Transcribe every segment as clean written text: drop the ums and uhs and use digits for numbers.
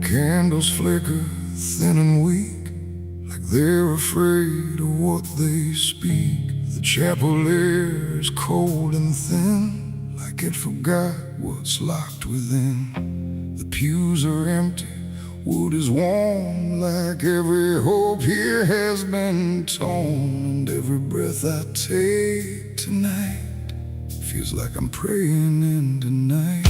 Candles flicker thin and weak, like they're afraid of what they speak. The chapel air is cold and thin, like it forgot what's locked within. The pews are empty, wood is warm, like every hope here has been torn. And every breath I take tonight feels like I'm praying into night.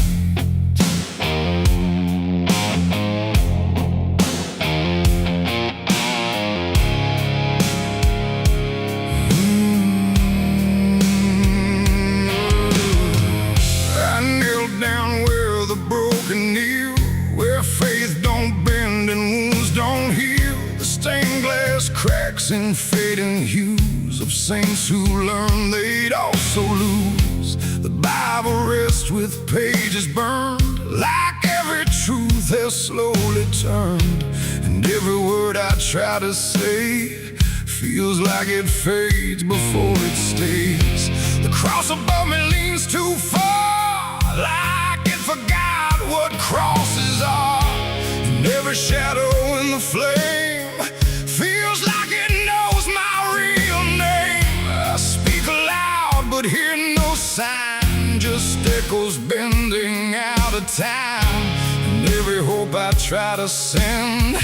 Cracks and fading hues of saints who learned they'd also lose. The Bible rests with pages burned, like every truth has slowly turned. And every word I try to say feels like it fades before it stays. The cross above me leans too far, like it forgot what crosses are. And every shadow in the flame feels like it knows my real name. I speak aloud but hear no sign, just echoes bending out of time. And every hope I try to send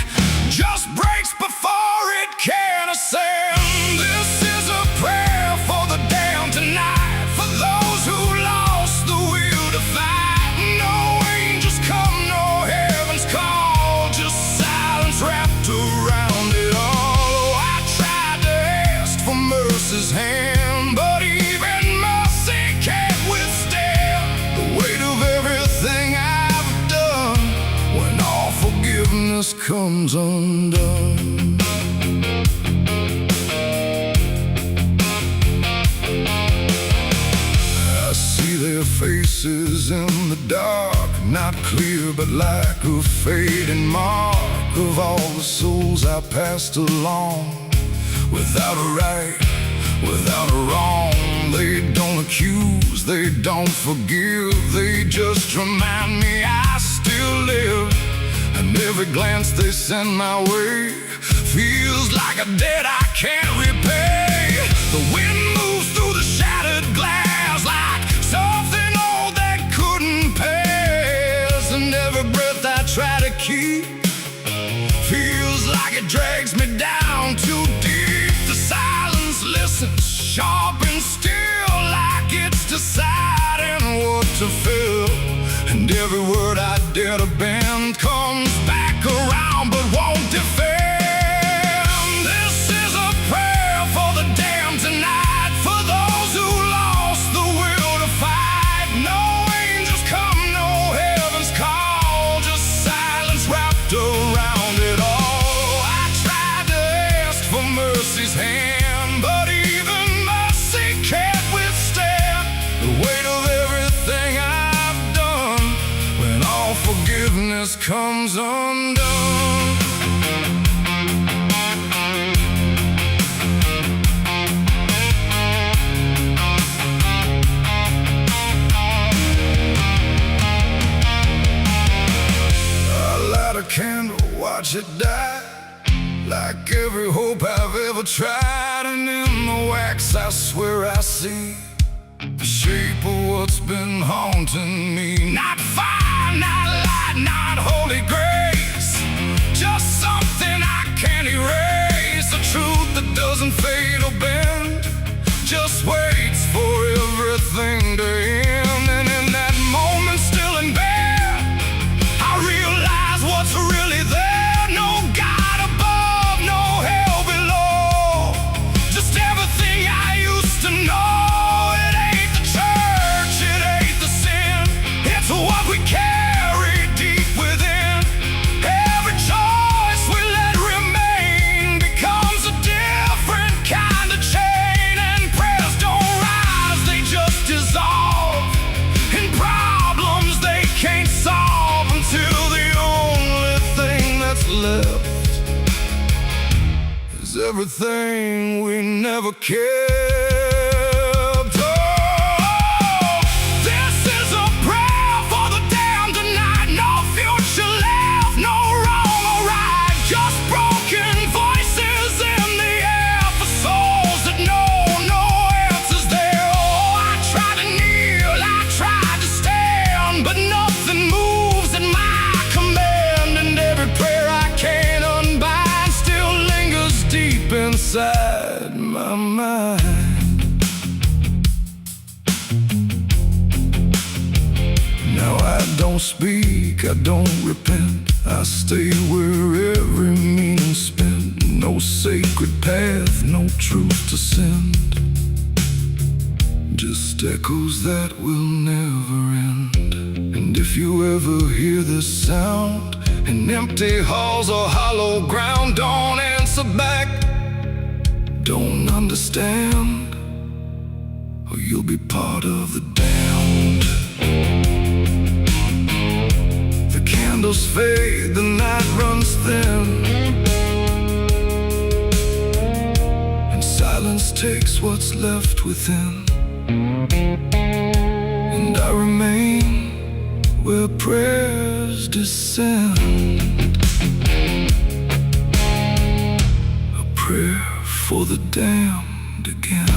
just breaks before it can ascend. This is a prayer for the damned tonight, for those who lost the will to fight. No angels come, no heaven's call, just silence wrapped around it all. His hand, but even mercy can't withstand the weight of everything I've done when all forgiveness comes undone. I see their faces in the dark, not clear but like a fading mark of all the souls I passed along. Without a right, without a wrong, they don't accuse, they don't forgive, they just remind me I still live. And every glance they send my way feels like a debt I can't repay. The wind moves through the shattered glass like something old that couldn't pass. And every breath I try to keep feels like it drags me down too deep. The silence listens, sharp and still, like it's deciding what to feel. And every word I dare to bend comes back around but won't defend. This is a prayer for the damned tonight, for those who lost the will to fight. No angels come, no heaven's call, just silence wrapped around it all. I tried to ask for mercy's hand, but even mercy can't withstand the weight of everything I've done when all forgiveness comes undone. I light a candle, watch it die, like every hope I've ever tried. And in the wax I swear I see the shape of what's been haunting me. Not fire, not light, not holy grace, just something I can't erase. A truth that doesn't fade or bend, just waits for everything to end. And in that moment, still in bed, I realize what's really there. No God above, no hell below, just everything I used to know. It ain't the church, it ain't the sin, it's what we carry deep within. Every choice we let remain becomes a different kind of chain. And prayers don't rise, they just dissolve in problems they can't solve, until the only thing that's left is everything we never kept. Oh, this is a prayer for the damned tonight. No future left, no right. don't speak, I don't repent. I stay where every meaning's spent. No sacred path, no truth to send. Just echoes that will never end. And if you ever hear this sound in empty halls or hollow ground, don't answer back, don't understand, or you'll be part of the damned. The candles fade, the night runs thin, and silence takes what's left within. And I remain where prayers descend, a prayer for the damned again.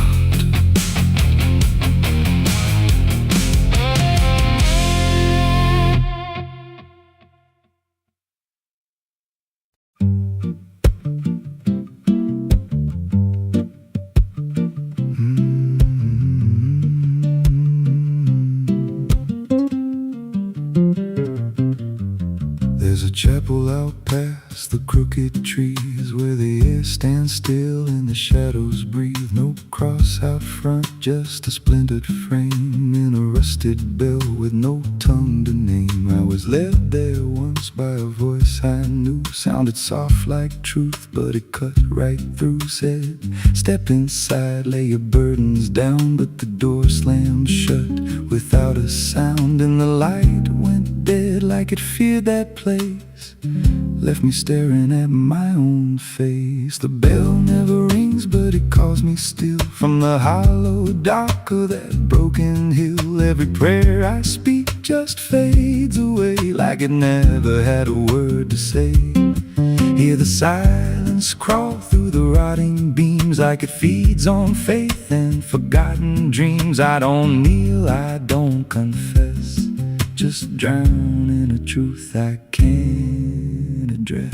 There's a chapel out past the crooked trees, where the air stands still and the shadows breathe. No cross out front, just a splintered frame in a rusted bell with no tongue to name. I was led there once by a voice I knew, sounded soft like truth, but it cut right through. Said, step inside, lay your burdens down, but the door slammed shut without a sound, and the light went dead like it feared that place, left me staring at my own face. The bell never rings, but it calls me still from the hollow dark of that broken hill. Every prayer I speak just fades away like it never had a word to say. Hear the silence crawl through the rotting beams like it feeds on faith and forgotten dreams. I don't kneel, I don't confess, just drown in a truth I can't address.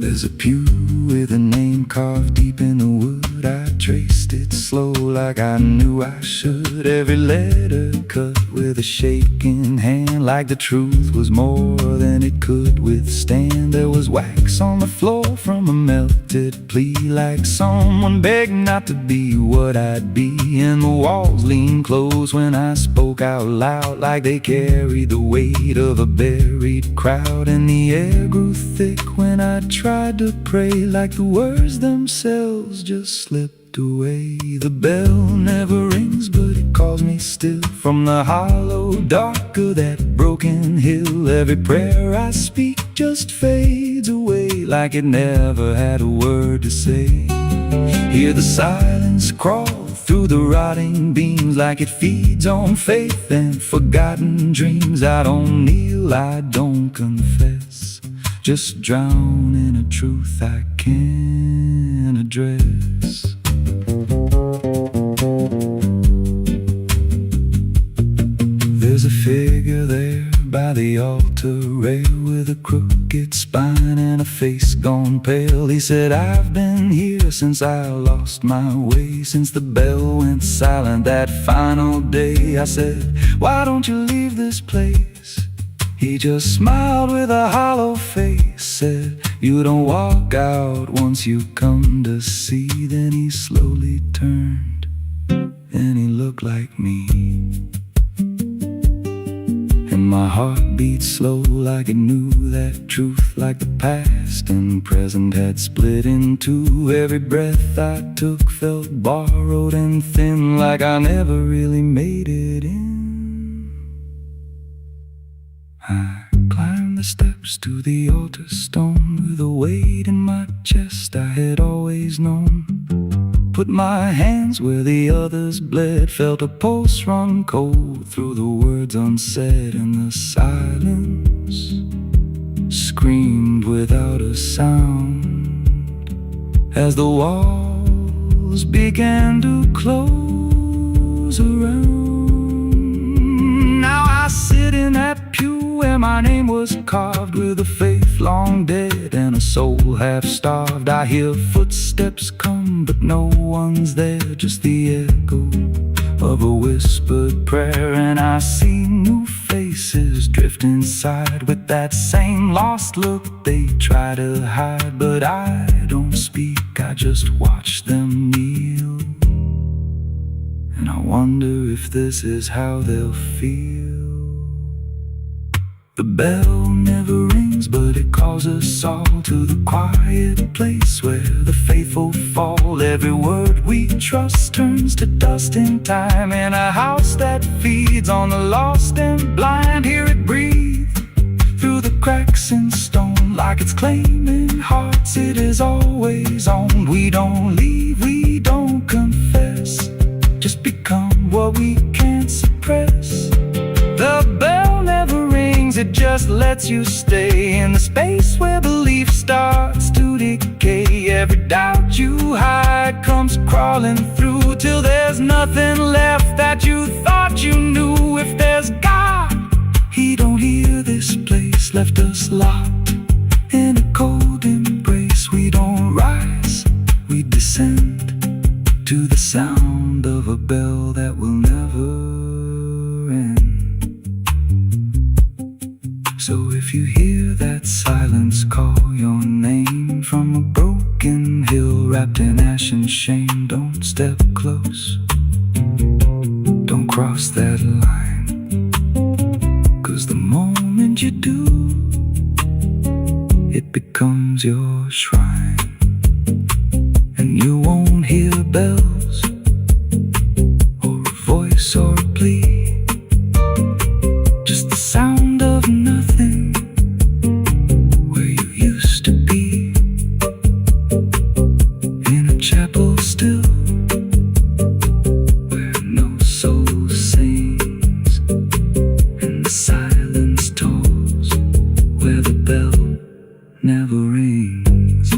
There's a pew with a name carved deep in the wood. I traced it slow like I knew I should. Every letter cut with a shaking hand, like the truth was more than it could withstand. There was wax on the floor from a melted plea, like someone begged not to be what I'd be. And the walls leaned close when I spoke out loud, like they carried the weight of a buried crowd. And the air grew thick when I tried to pray, like the words themselves just slipped away. The bell never rings, but it calls me still from the hollow dark of that broken hill. Every prayer I speak just fades away like it never had a word to say. Hear the silence crawl through the rotting beams like it feeds on faith and forgotten dreams. I don't kneel, I don't confess, just drown in a truth I can't address. There's a figure there by the altar rail with a crooked spine and a face gone pale. He said, I've been here since I lost my way, since the bell went silent that final day. I said, why don't you leave this place? He just smiled with a hollow face, said, you don't walk out once you come to see. Then he slowly turned and he looked like me, and my heart beat slow like it knew that truth, like the past and present had split in two. Every breath I took felt borrowed and thin, like I never really made it in. I climbed the steps to the altar stone with a weight in my chest I had always known. Put my hands where the others bled, felt a pulse run cold through the words unsaid, and the silence screamed without a sound as the walls began to close around. Now I sit in that pew where my my name was carved with a faith long dead and a soul half-starved. I hear footsteps come, but no one's there, just the echo of a whispered prayer. And I see new faces drift inside with that same lost look they try to hide. But I don't speak, I just watch them kneel, and I wonder if this is how they'll feel. The bell never rings, but it calls us all to the quiet place where the faithful fall. Every word we trust turns to dust in time, in a house that feeds on the lost and blind. Hear it breathe through the cracks in stone, like it's claiming hearts it is always on. We don't leave, we don't confess, just become what we can't suppress. The bell never rings, it just lets you stay in the space where belief starts to decay. Every doubt you hide comes crawling through, till there's nothing left that you thought you knew. If there's God, He don't hear this place, left us locked in a cold embrace. We don't rise, we descend to the sound of a bell that will never end. So if you hear that silence call your name from a broken hill wrapped in ash and shame, don't step close, don't cross that line, 'cause the moment you do, it becomes your shrine. And you won't hear bells or a voice or a plea, just the sound of nothing where you used to be, in a chapel still where no soul sings, and the silence tolls where the bell never rings.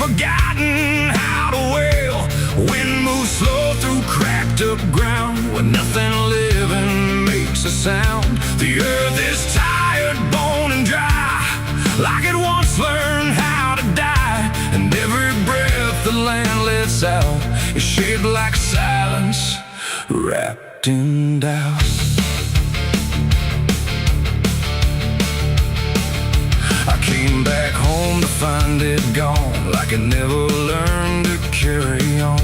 Forgotten how to wail. Wind moves slow through cracked up ground where nothing living makes a sound. The earth is tired, bone and dry, like it once learned how to die. And every breath the land lets out is shaped like silence wrapped in doubt. I came back home to find it gone, like it never learned to carry on.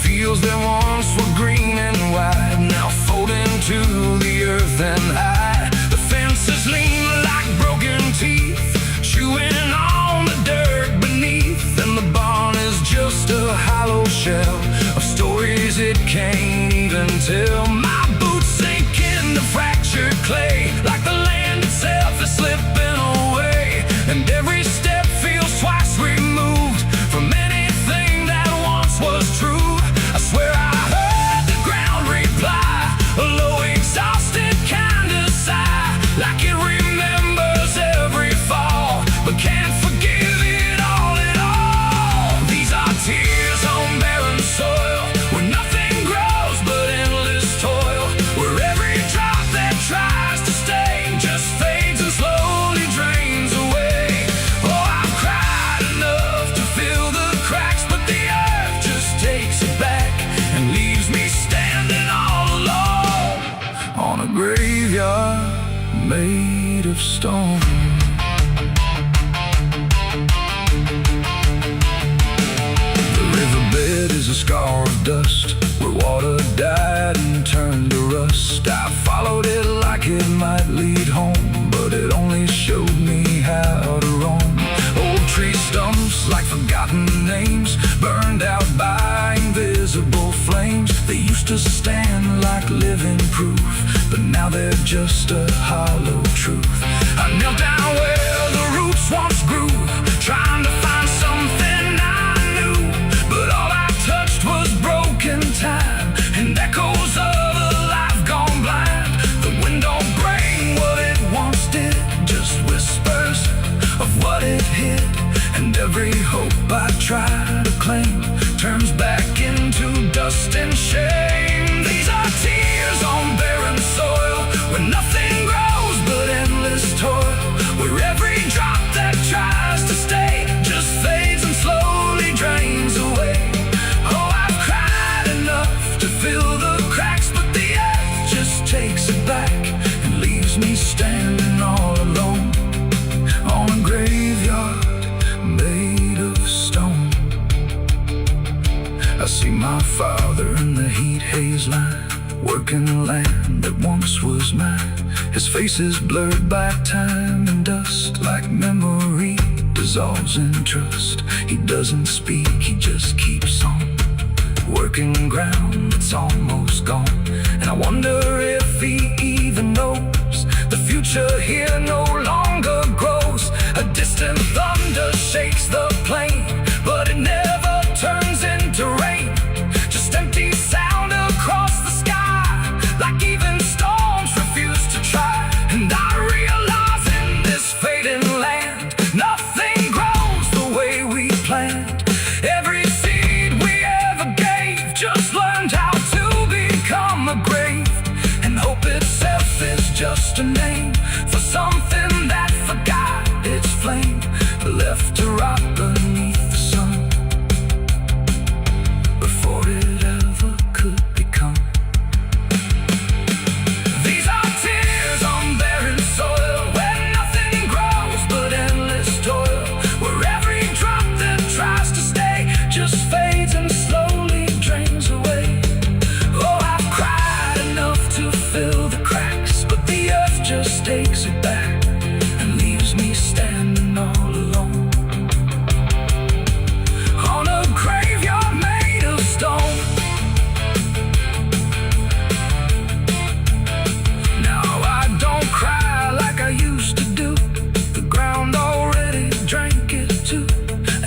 Fields that once were green and wide now fold into the earth and hide. The fences lean like broken teeth, chewing on the dirt beneath. And the barn is just a hollow shell of stories it can't even tell. My boots sink into fractured clay, like the land itself is slipping away. And every step feels twice removed from anything that once was true. I swear I heard the ground reply, a low exhausted kind of sigh, like it remembers every fall, but can't forgive it all at all. These are tears on barren soil, where nothing grows but endless toil, where every drop that tries to stay just fades and slowly drains away. Oh, I've cried enough to fill the cracks, but the earth just takes it back and leaves me standing all alone on a graveyard made of stone. The riverbed is a scar of dust, where water died and turned to rust. I followed it like it might lead home, but it only showed me how to roam. Old tree stumps like forgotten names, burned out by invisible flames. They used to stand like living proof, but now they're just a hollow truth. I knelt down where the roots once grew, trying to find something I knew, but all I touched was broken time and echoes of hope I try to claim turns back into dust and shame. These are tears on barren soil, where nothing grows but endless toil, where every drop that tries to stay just fades and slowly drains away. Oh, I've cried enough to fill the cracks, but the earth just takes it back and leaves me standing all alone on a graveyard made of stone. I see my father in the heat haze line, working the land that once was mine. His face is blurred by time and dust, like memory dissolves in trust. He doesn't speak, he just keeps on working ground that's almost gone. And I wonder if he even knows the future here no longer grows. A distant thunder shakes the plain, but it never turns into rain. Just empty sound across the sky, like even storms refuse to try. And I realize in this fading land, nothing grows the way we planned. Every seed we ever gave just learned how to become a grave. And hope itself is just a name for something that forgot its flame, left to rot beneath the sun before it ever could become. These are tears on barren soil, where nothing grows but endless toil, where every drop that tries to stay just fades and slowly drains away. Oh, I've cried enough to fill the cracks, but the earth just takes it back and leaves me standing all alone on a graveyard made of stone. Now I don't cry like I used to do, the ground already drank it too.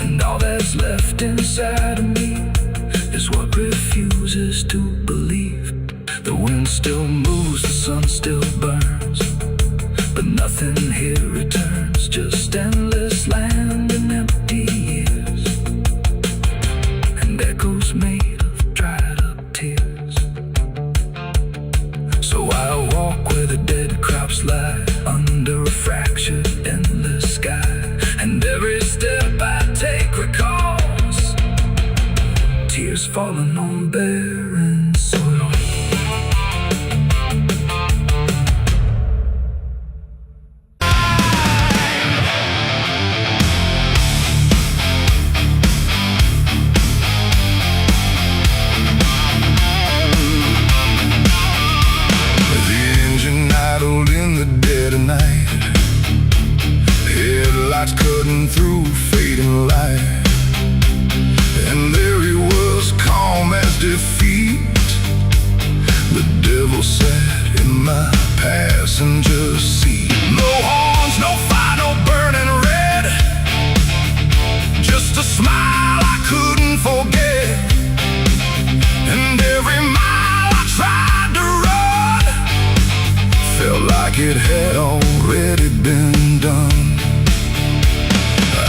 And all that's left inside of me is what refuses to believe. The wind still moves, the sun still burns, but nothing here returns, just endless land and empty years, and echoes made of dried up tears. So I walk where the dead crops lie, under a fractured endless sky, and every step I take recalls tears falling on barren soil. Headlights cutting through fading light, and there he was, calm as defeat. The devil sat in my passenger seat. No horns, no fire, no burning red, just a smile I couldn't forget. And every mile I tried to run felt like it had already been done.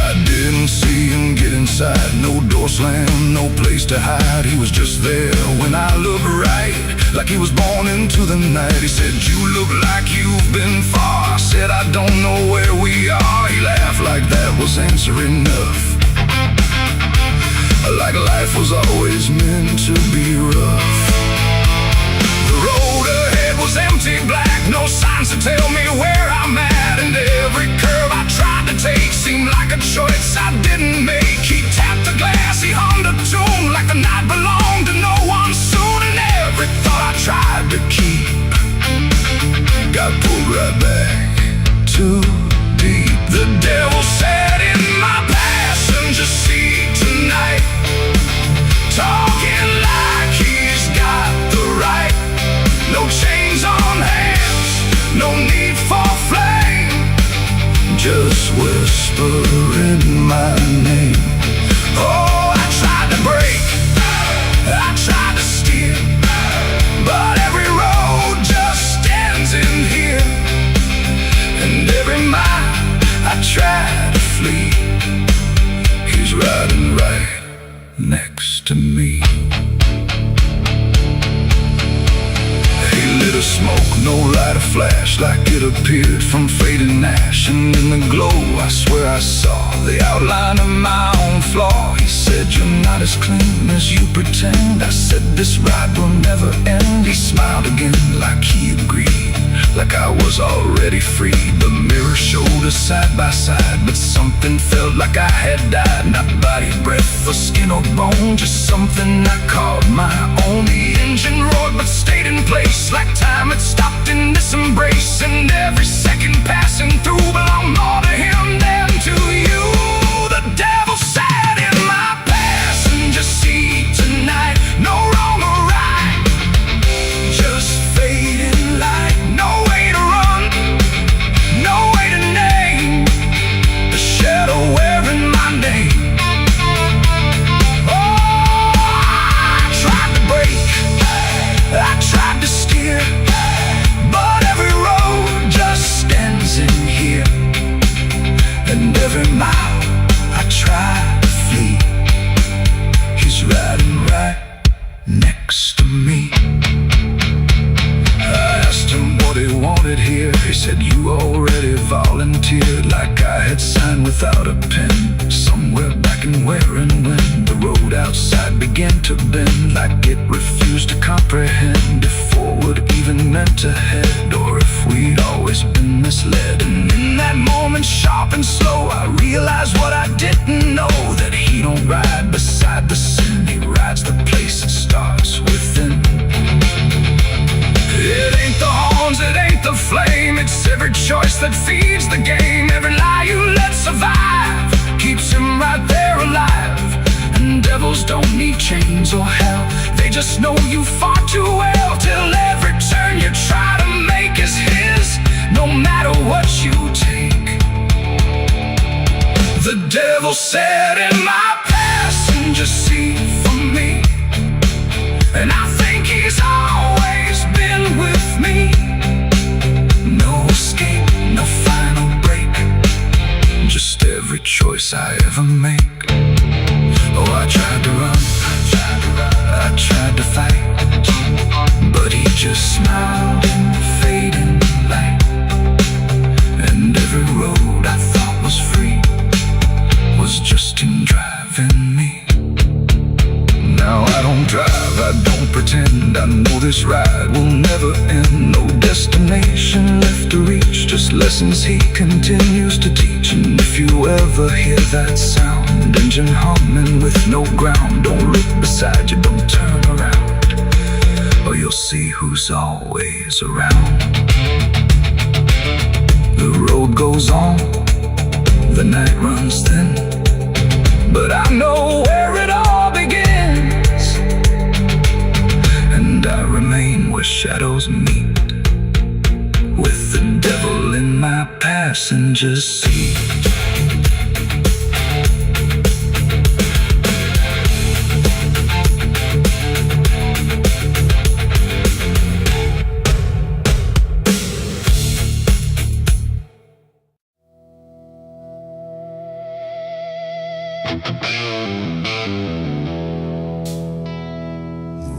I didn't see him get inside, no door slam, no place to hide. He was just there when I looked right, like he was born into the night. He said, "You look like you've been far." I said, "I don't know where we are." He laughed like that was answer enough, like life was always meant to be rough. The road ahead was empty, black, no signs to tell me where I'm at. And every curve I tried to take seemed like a choice I didn't make. He tapped the glass, he hummed a tune like the night belonged to no one soon. And every thought I tried to keep got pulled right back too deep. The devil sat in my passenger seat tonight, talking like he's got the right. No chains on hands, no need for flame, just whispering my name. next to me. He lit a smoke, no lighter flash, like it appeared from fading ash. And in the glow, I swear I saw the outline of my own flaw. He said, you're not as clean as you pretend. I said, this ride will never end. He smiled again, like he agreed, like I was already free. The mirror showed us side by side, but something felt like I had died. Not body, breath, or skin or bone, just something I called my own. The engine roared but stayed in place, like time had stopped in this embrace. And every second passing through belonged more to him than to you. The devil sat in my passenger seat tonight. No wrong or right, just fading light. No way to run, no way to name the shadow wearing my name. Oh, I tried to break, I tried to steer, but every road just ends in here. And every mile I try to flee, he's riding right next to me. I asked him what he wanted here. He said, you already volunteered, like I had signed without a pen. Somewhere back in where and when the road outside began to bend, like it refused to comprehend if forward even meant to head, or if we'd always been misled. And in that moment, sharp and slow, I realized what I didn't know, that he don't ride beside the sin, he rides the place that starts within. It ain't the horns, it ain't the flame, it's every choice that feeds the game. Every lie you let survive keeps him right there alive. And devils don't need chains or hell, they just know you far too well. Till every turn you try to make is his, no matter what you take. The devil sat in my passenger seat for me, and I think he's always been with me. No escape, no final break, just every choice I ever make. Oh, I tried to run, I tried to fight, but he just smiled in the fading light. And every road I thought was free was just him driving me. Now I don't drive, I don't pretend, I know this ride will never end. No destination left to reach, just lessons he continues to teach. And if you ever hear that sound, engine humming with no ground, don't look beside you, don't turn around, or you'll see who's always around. The road goes on, the night runs thin, but I know where it all begins, and I remain where shadows meet, with the devil in my passenger seat.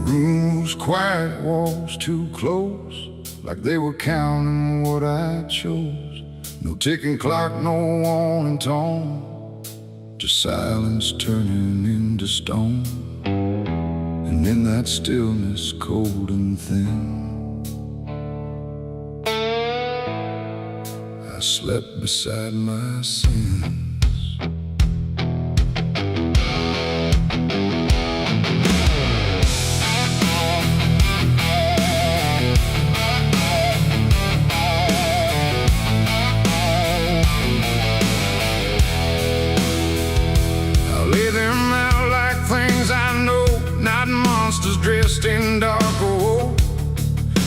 Rooms quiet, walls too close, like they were counting what I chose. No ticking clock, no warning tone, just silence turning into stone. And in that stillness, cold and thin, I slept beside my sins. Dressed in dark gold,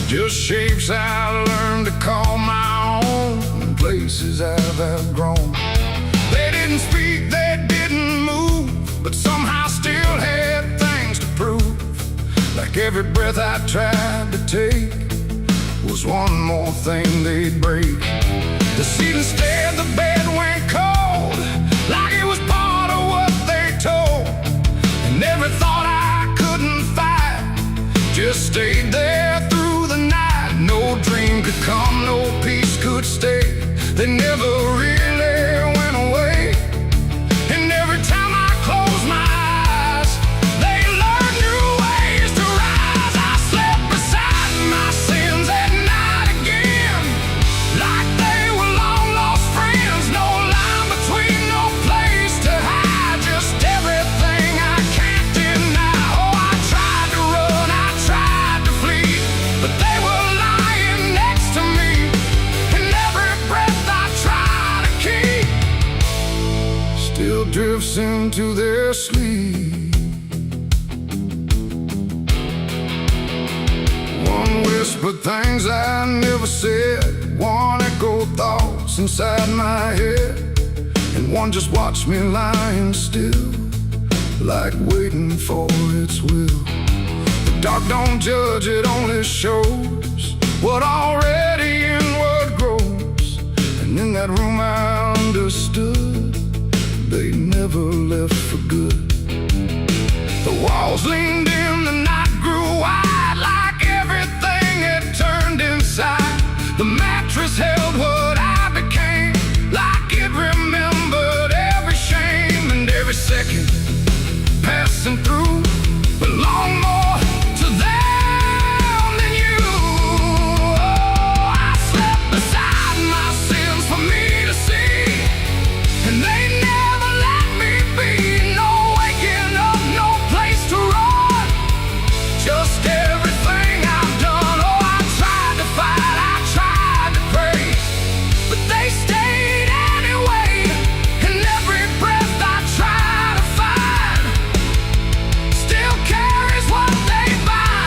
just shapes I learned to call my own, and places I've outgrown. They didn't speak, they didn't move, but somehow still had things to prove. Like every breath I tried to take was one more thing they'd break. The ceiling stared, the bed went cold, like it was part of what they told. And into their sleep. One whispered things I never said, one echoed thoughts inside my head, and one just watched me lying still, like waiting for its will. The dark don't judge, it only shows what already inward grows. And in that room I understood they never left for good. The walls leaned in, the night grew wide, like everything had turned inside. The mattress held what I became, like it remembered every shame and every second passing through belonged more to them than you. Oh, I slept beside my sins for me to see, and they never let me be. No waking up, no place to run, just everything I've done. Oh, I tried to fight, I tried to pray, but they stayed anyway. And every breath I try to find still carries what they bind.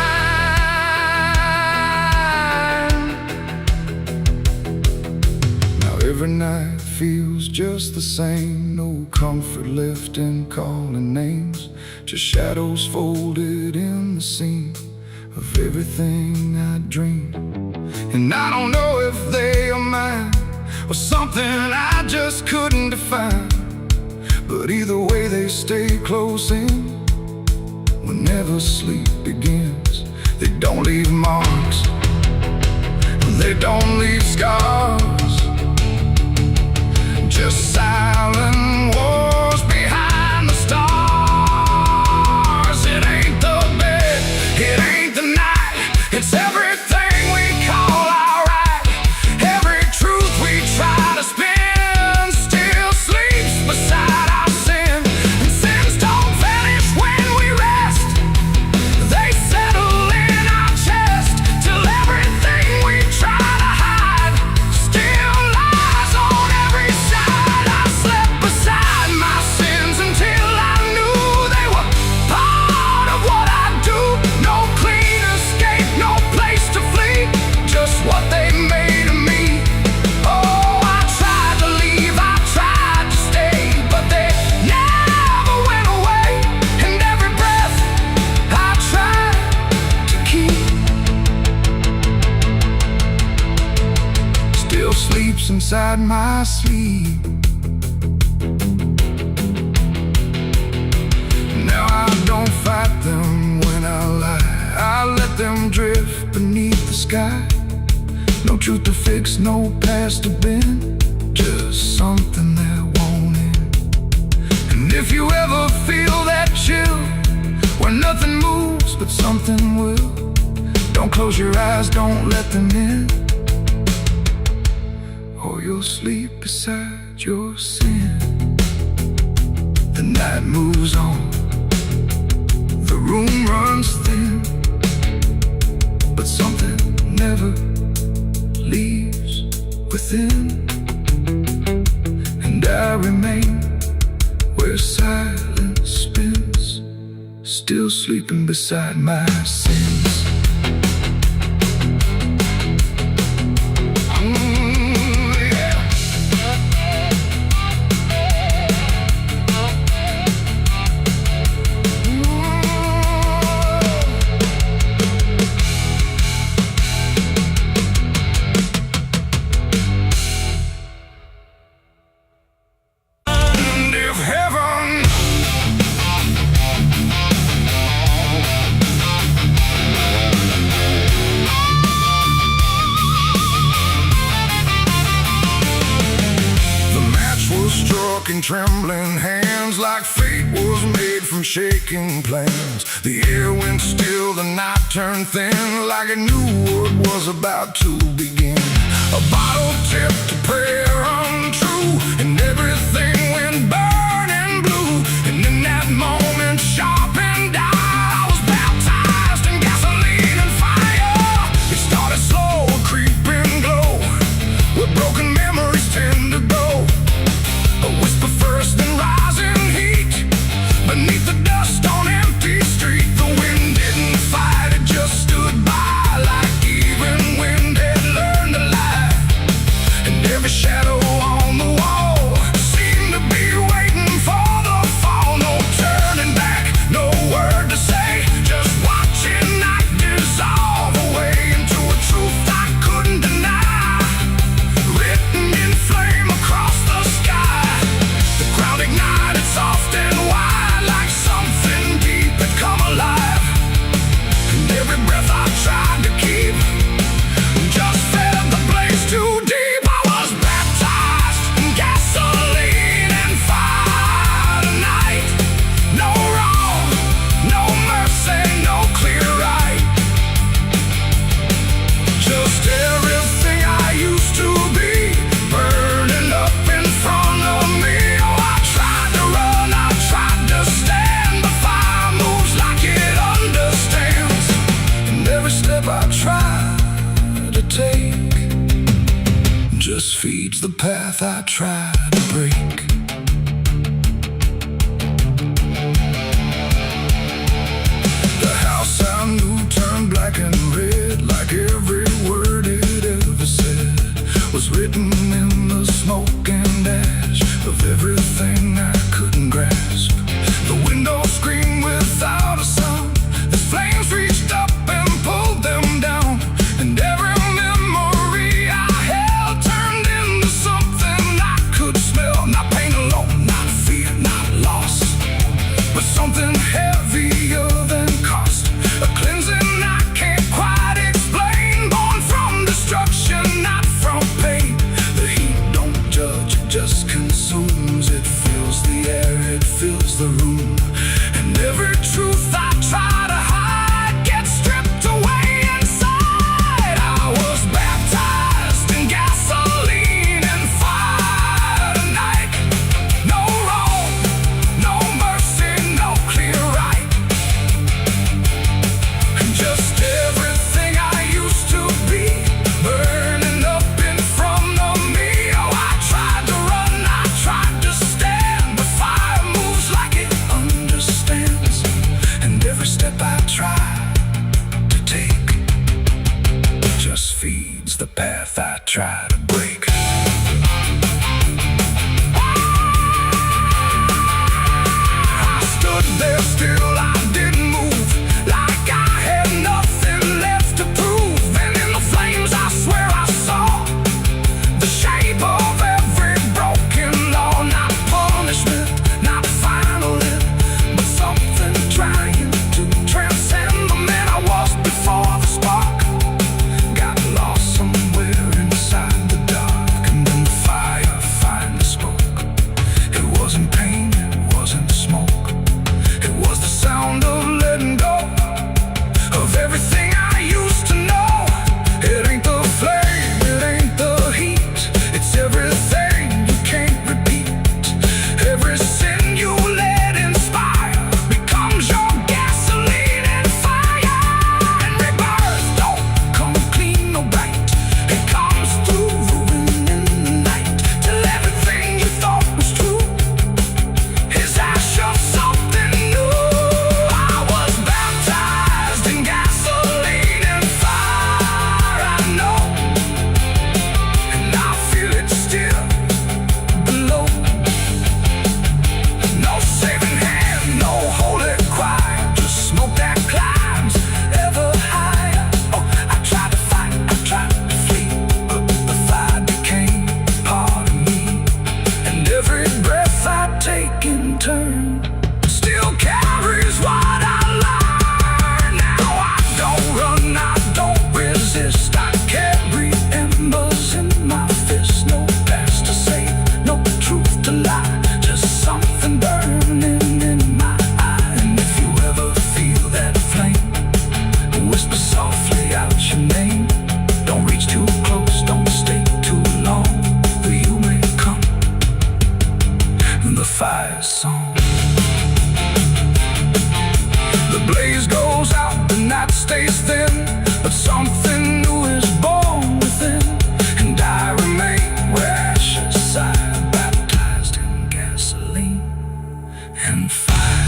Now every night feels just the same, no comfort left in calling names, just shadows folded in the seam of everything I dream. And I don't know if they are mine or something I just couldn't define, but either way they stay close in whenever sleep begins. They don't leave marks, they don't leave scars, just silent wars behind the stars. It ain't the bed, it ain't the night, it's everything we call alright. Every truth we try to spin still sleeps beside our sin. And sins don't vanish when we rest, they settle in our chest till everything we try to hide still lies on every side. I slept beside my sins until I knew they were part of what I do. No clean escape, no place to flee, just what they made of me. Oh, I tried to leave, I tried to stay, but they never went away. And every breath I tried to keep still sleeps inside my sleep. Now I don't fight them when I lie, I let them drift beneath the sky. No truth to fix, no past to bend, just something that won't end. And if you ever feel that chill where nothing moves but something will, don't close your eyes, don't let them in, or you'll sleep beside your sin. The night moves on, the room runs thin, but something never leaves within. And I remain where silence spins, still sleeping beside my sins. If heaven and trembling hands, like fate was made from shaking plans. The air went still, the night turned thin, like it knew what was about to begin. A bottle tipped, a prayer untrue, and everything went burning blue. And in that moment, sharp and dire, I was baptized in gasoline and fire. It started slow, a creeping glow, where broken memories tend to go. A whisper first, then rising heat, path I tried to break. The house I knew turned black and red, like every word it ever said was written in the smoke and ash of everything I couldn't grasp. The windows screamed without a sound. The flames reached up and pulled them down, and every memory I held turned into something I could smell. Not pain alone, not fear, not loss, but something heavier than cost. A cleansing I can't quite explain, born from destruction, not from pain. The heat don't judge, it just consumes. It fills the air, it fills the room, and every truth I try to hide gets stripped away inside. I was baptized in gasoline and fire tonight. No wrong, no mercy, no clear right, and just everything I used to be burning up in front of me. Oh, I tried to run, I tried to stand, but fire moves like it understands, and every step I try to take just feeds the path I try to break. I stood there still, I didn't move, like I had nothing left to prove. And in the flames I swear I saw the shape of every broken law. Not punishment, not final end, but something trying to transcend the man I was before the spark got lost somewhere inside the dark. And then the fire finally spoke. It wasn't pain, it wasn't smoke, it was the sound of letting go of everything I used to know. It ain't the flame, it ain't the heat, it's everything you can't repeat. Every sin you let inspire becomes your gasoline and fire. And rebirth don't come clean or bright, it comes through ruin in the night, till everything you thought was true is ash of something new. I was baptized in gasoline and fire, I know, and I feel it still below. No saving hand, no holy choir, just smoke that climbs ever higher. Oh, I tried to fight, I tried to flee, but the fire became part of me, and every breath I take in turn still carries what I learned. Now I don't run, I don't resist, I carry embers in my fist. No past to save, no truth to lie, just something burning in my eye. And if you ever feel that flame, whisper softly out your name. Don't reach too close, don't stay too long, or you may come the fire song. The blaze goes out, the night stays thin, but something new is born within, and I remain where ashes sigh, baptized in gasoline and fire.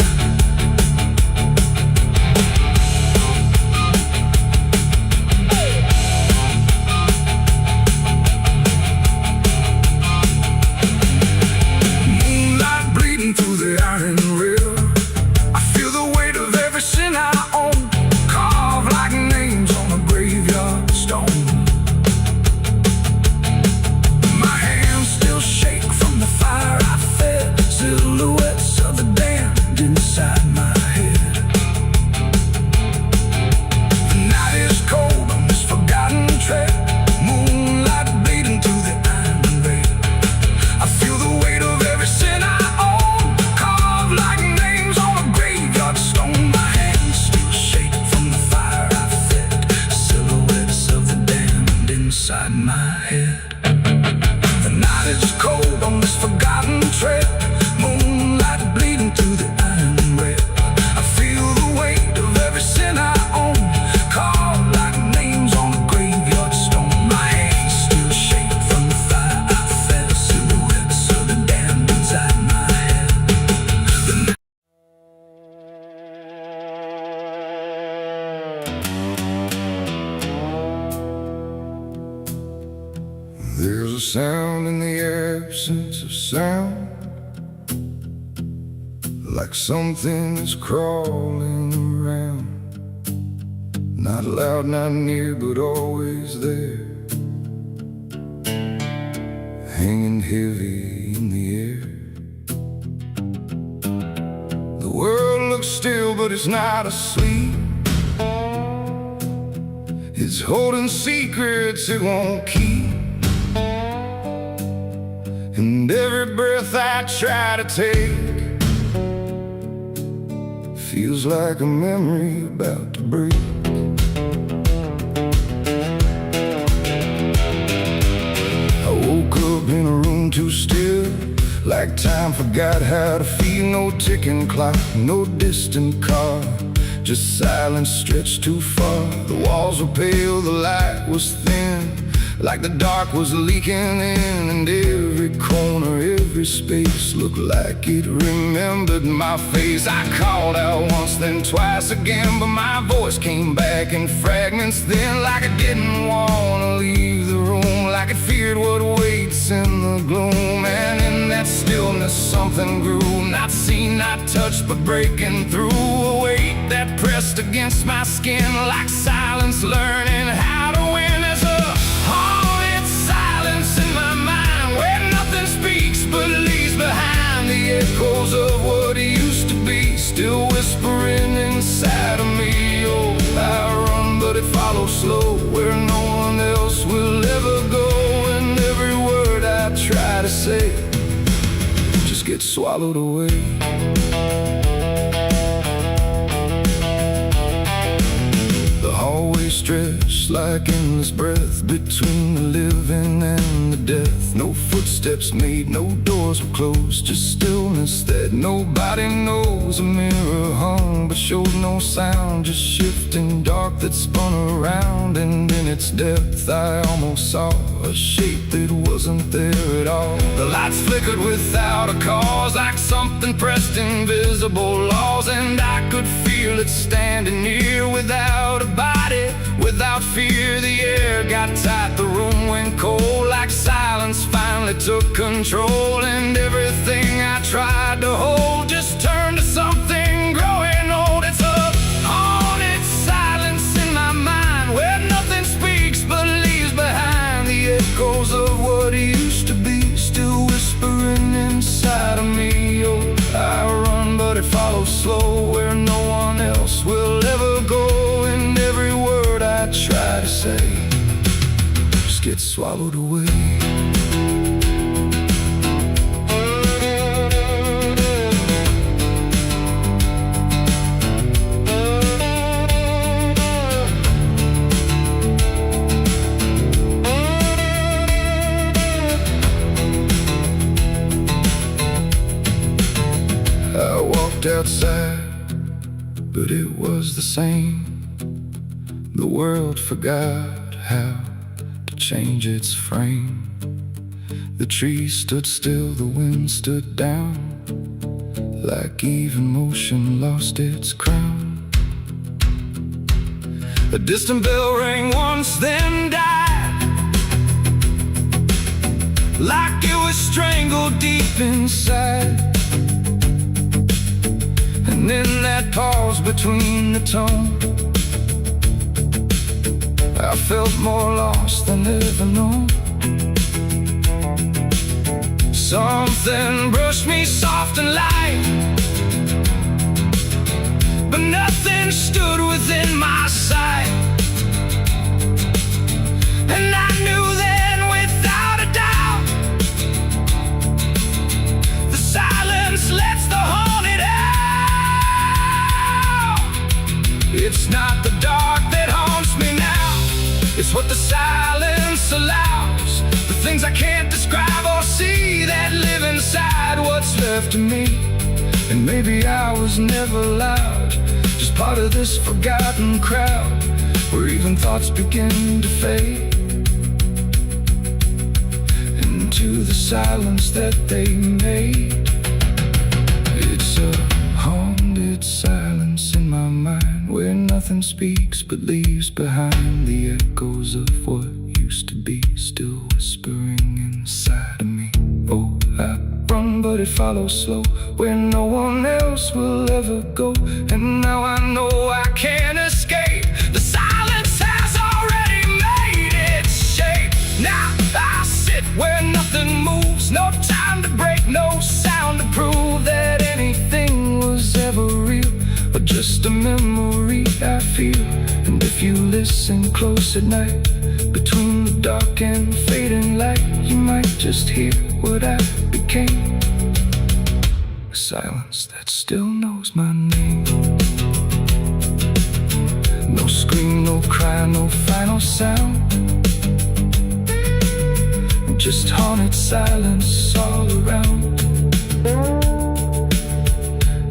Moonlight bleeding through the iron rail, I feel the weight of every sin I own, carved like names on a graveyard stone. My hands still shake from the fire I fed, silhouettes of the damned inside my head. The night is cold on this forgotten trail, moonlight bleeding through the iron rail. I feel the weight of every sin I own, carved like names on a graveyard stone. My hands still shake from the fire I fed, silhouettes of the damned inside my head. The night is cold on this forgotten trail, moonlight bleeding through the iron rail. absence of sound, like something is crawling around, not loud, not near, but always there, hanging heavy in the air. The world looks still, but it's not asleep. It's holding secrets it won't keep, and every breath I try to take feels like a memory about to break. I woke up in a room too still, like time forgot how to feel. No ticking clock, no distant car, just silence stretched too far. The walls were pale, the light was thin, like the dark was leaking in, and every corner, every space looked like it remembered my face. I called out once, then twice again, but my voice came back in fragments then, like I didn't want to leave the room, like it feared what waits in the gloom. And in that stillness something grew, not seen, not touched, but breaking through. A weight that pressed against my skin, like silence learning how to win. There's a haunted silence in my mind, where nothing speaks but leaves behind the echoes of what used to be, still whispering inside of me. Oh, I run, but it follows slow, where no one else will ever go, and every word I try to say just gets swallowed away. The hallway stretched like endless breath between the living and the death. No footsteps made, no doors were closed, just stillness that nobody knows. A mirror hung but showed no sound, just shifting dark that spun around. And in its depth I almost saw a shape that wasn't there at all. The lights flickered without a cause, like something pressed invisible laws, and I could feel it standing near without a body, without fear. The air got tight, the room went cold, like silence finally took control, and everything I tried to hold just turned to something growing old. It's a haunted silence in my mind, where nothing speaks but leaves behind the echoes of what used to be, still whispering inside of me. Oh, I run, but it follows slow, where no one else will ever go, and every word I try to say just gets swallowed away. I walked outside, but it was the same. The world forgot how to change its frame. The trees stood still, the wind stood down, like even motion lost its crown. A distant bell rang once, then died, like it was strangled deep inside. And in that pause between the tone, I felt more lost than ever known. Something brushed me soft and light, but nothing stood within my sight. And I knew then without a doubt, the silence lets the haunted out. It's not the dark that haunts me now, it's what the silence allows. The things I can't describe or see that live inside what's left of me. And maybe I was never loud, just part of this forgotten crowd, where even thoughts begin to fade into the silence that they made. It's a haunted silence in my mind, where nothing speaks but leaves behind the echoes of what you used to be, still whispering inside of me. Oh, I run, but it follows slow, where no one else will ever go. And now I know I can't escape. The silence has already made its shape. Now I sit where nothing moves, no time to break, no sound to prove that anything was ever real, but just a memory I feel. And if you listen close at night, between the dark and fading light, you might just hear what I became. A silence that still knows my name. No scream, no cry, no final sound, just haunted silence all around.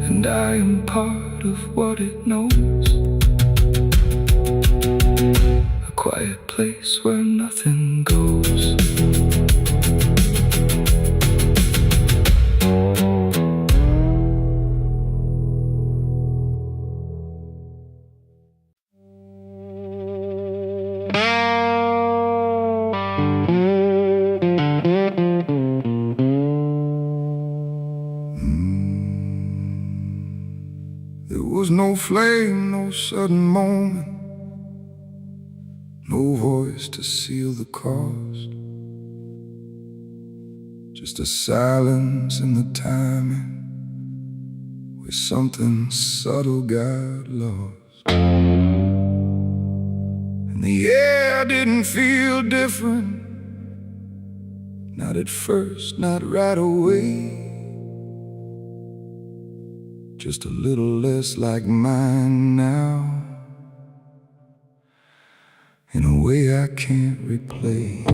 And I am part of what it knows, a quiet place where nothing goes. There was no flame, no sudden moment, no voice to seal the cost, just a silence in the timing where something subtle got lost. And the air didn't feel different, not at first, not right away. Just a little less like mine now, in a way I can't replay.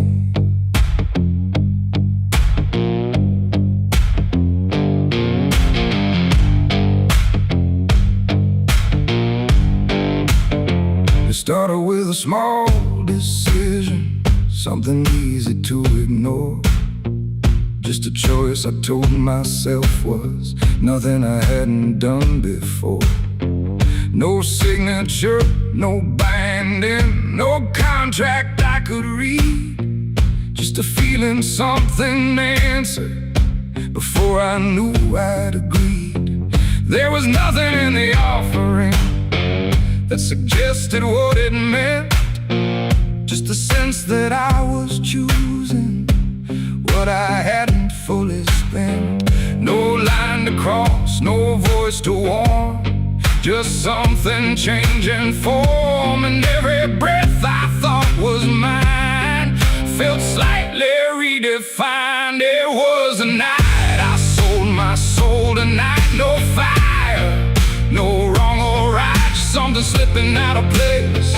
It started with a small decision, something easy to ignore. Just a choice I told myself was nothing I hadn't done before. No signature, no binding, no contract I could read. Just a feeling something answered before I knew I'd agreed. There was nothing in the offering that suggested what it meant, just the sense that I was choosing what I hadn't fully spent. No line to cross, no voice to warn, just something changing form. And every breath I thought was mine felt slightly redefined. It was a night I sold my soul tonight. No fire, no wrong or right, just something slipping out of place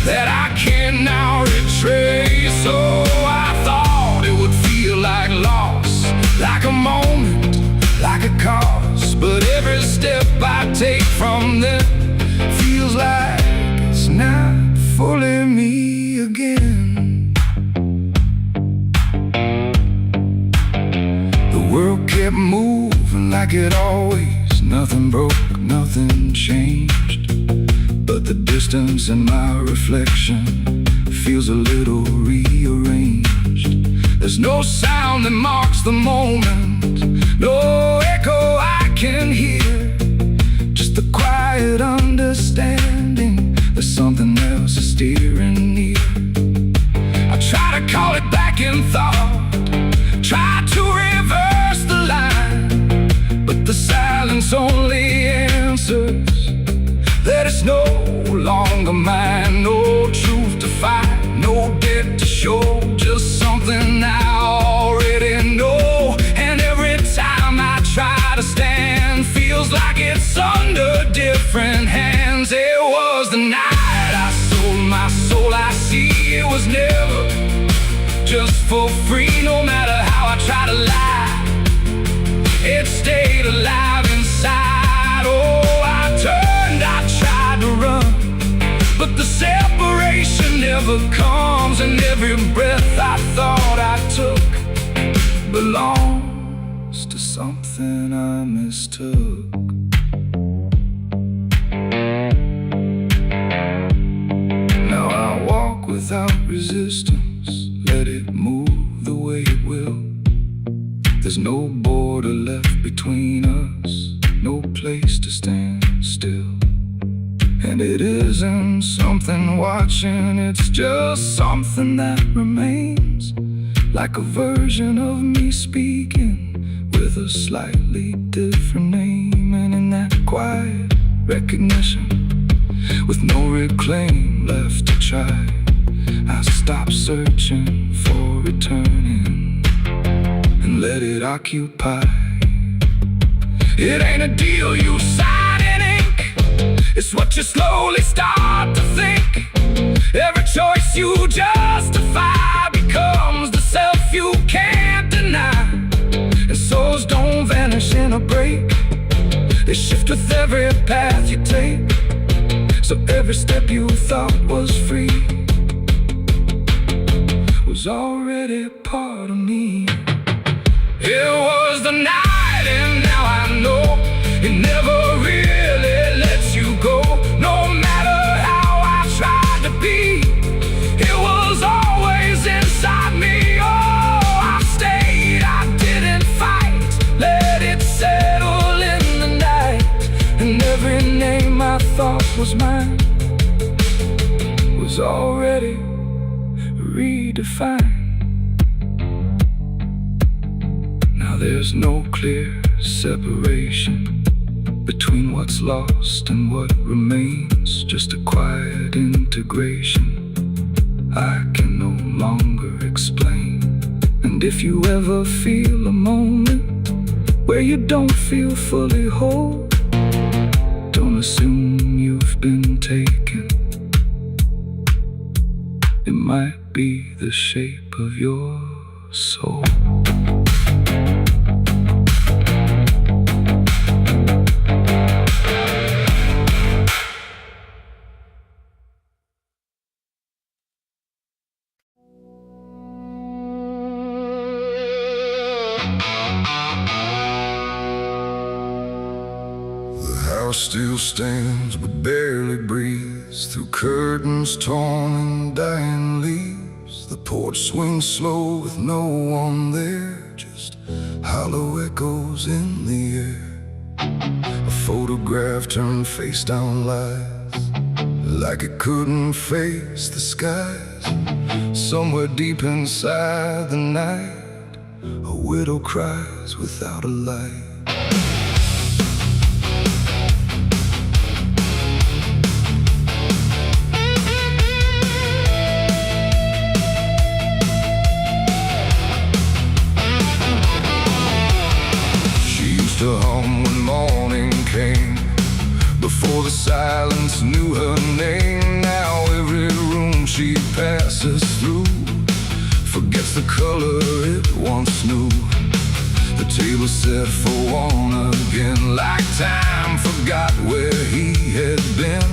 that I can now retrace. So I thought it would feel like loss, like a moment, like a cause. But every step I take from them feels like it's not fully me again. The world kept moving like it always, nothing broke, nothing changed. But the distance in my reflection feels a little rearranged. There's no sound that marks the moment, no echo I can hear, just the quiet understanding that something else is steering near. I try to call it back in thought, try to reverse the line, but the silence only answers that it's no longer mine. No truth to fight, no debt to show, just something I already know. And every time I try to stand, feels like it's under different hands. It was the night I sold my soul. I see it was never just for free. No matter how I try to lie, it stayed alive inside. Oh, I tried to run, but the separation never comes. And every breath I thought I took belongs to something I mistook. Now I walk with without resistance. Let it move the way it will. There's no border left between us, no place to stand still. And it isn't something watching, it's just something that remains, like a version of me speaking with a slightly different name. And in that quiet recognition, with no reclaim left to try, I stop searching for returning and let it occupy. It ain't a deal you sign in ink, it's what you slowly start to think. Every choice you justify becomes the self you can't deny. And souls don't vanish in a break, they shift with every path you take. So every step you thought was free was already part of me. It was the night, and now I know it never really lets you go. No matter how I tried to be, it was always inside me. Oh, I stayed, I didn't fight, let it settle in the night. And every name I thought was mine was already redefined. Now there's no clear separation between what's lost and what remains, just a quiet integration I can no longer explain. And if you ever feel a moment where you don't feel fully whole, don't assume you've been taken. It might be the shape of your soul. The house still stands but barely breathes through curtains torn and dying leaves. The porch swings slow with no one there, just hollow echoes in the air. A photograph turned face down lies, like it couldn't face the skies. Somewhere deep inside the night, a widow cries without a light. To hum when morning came, before the silence knew her name. Now every room she passes through forgets the color it once knew. The table set for one again, like time forgot where he had been.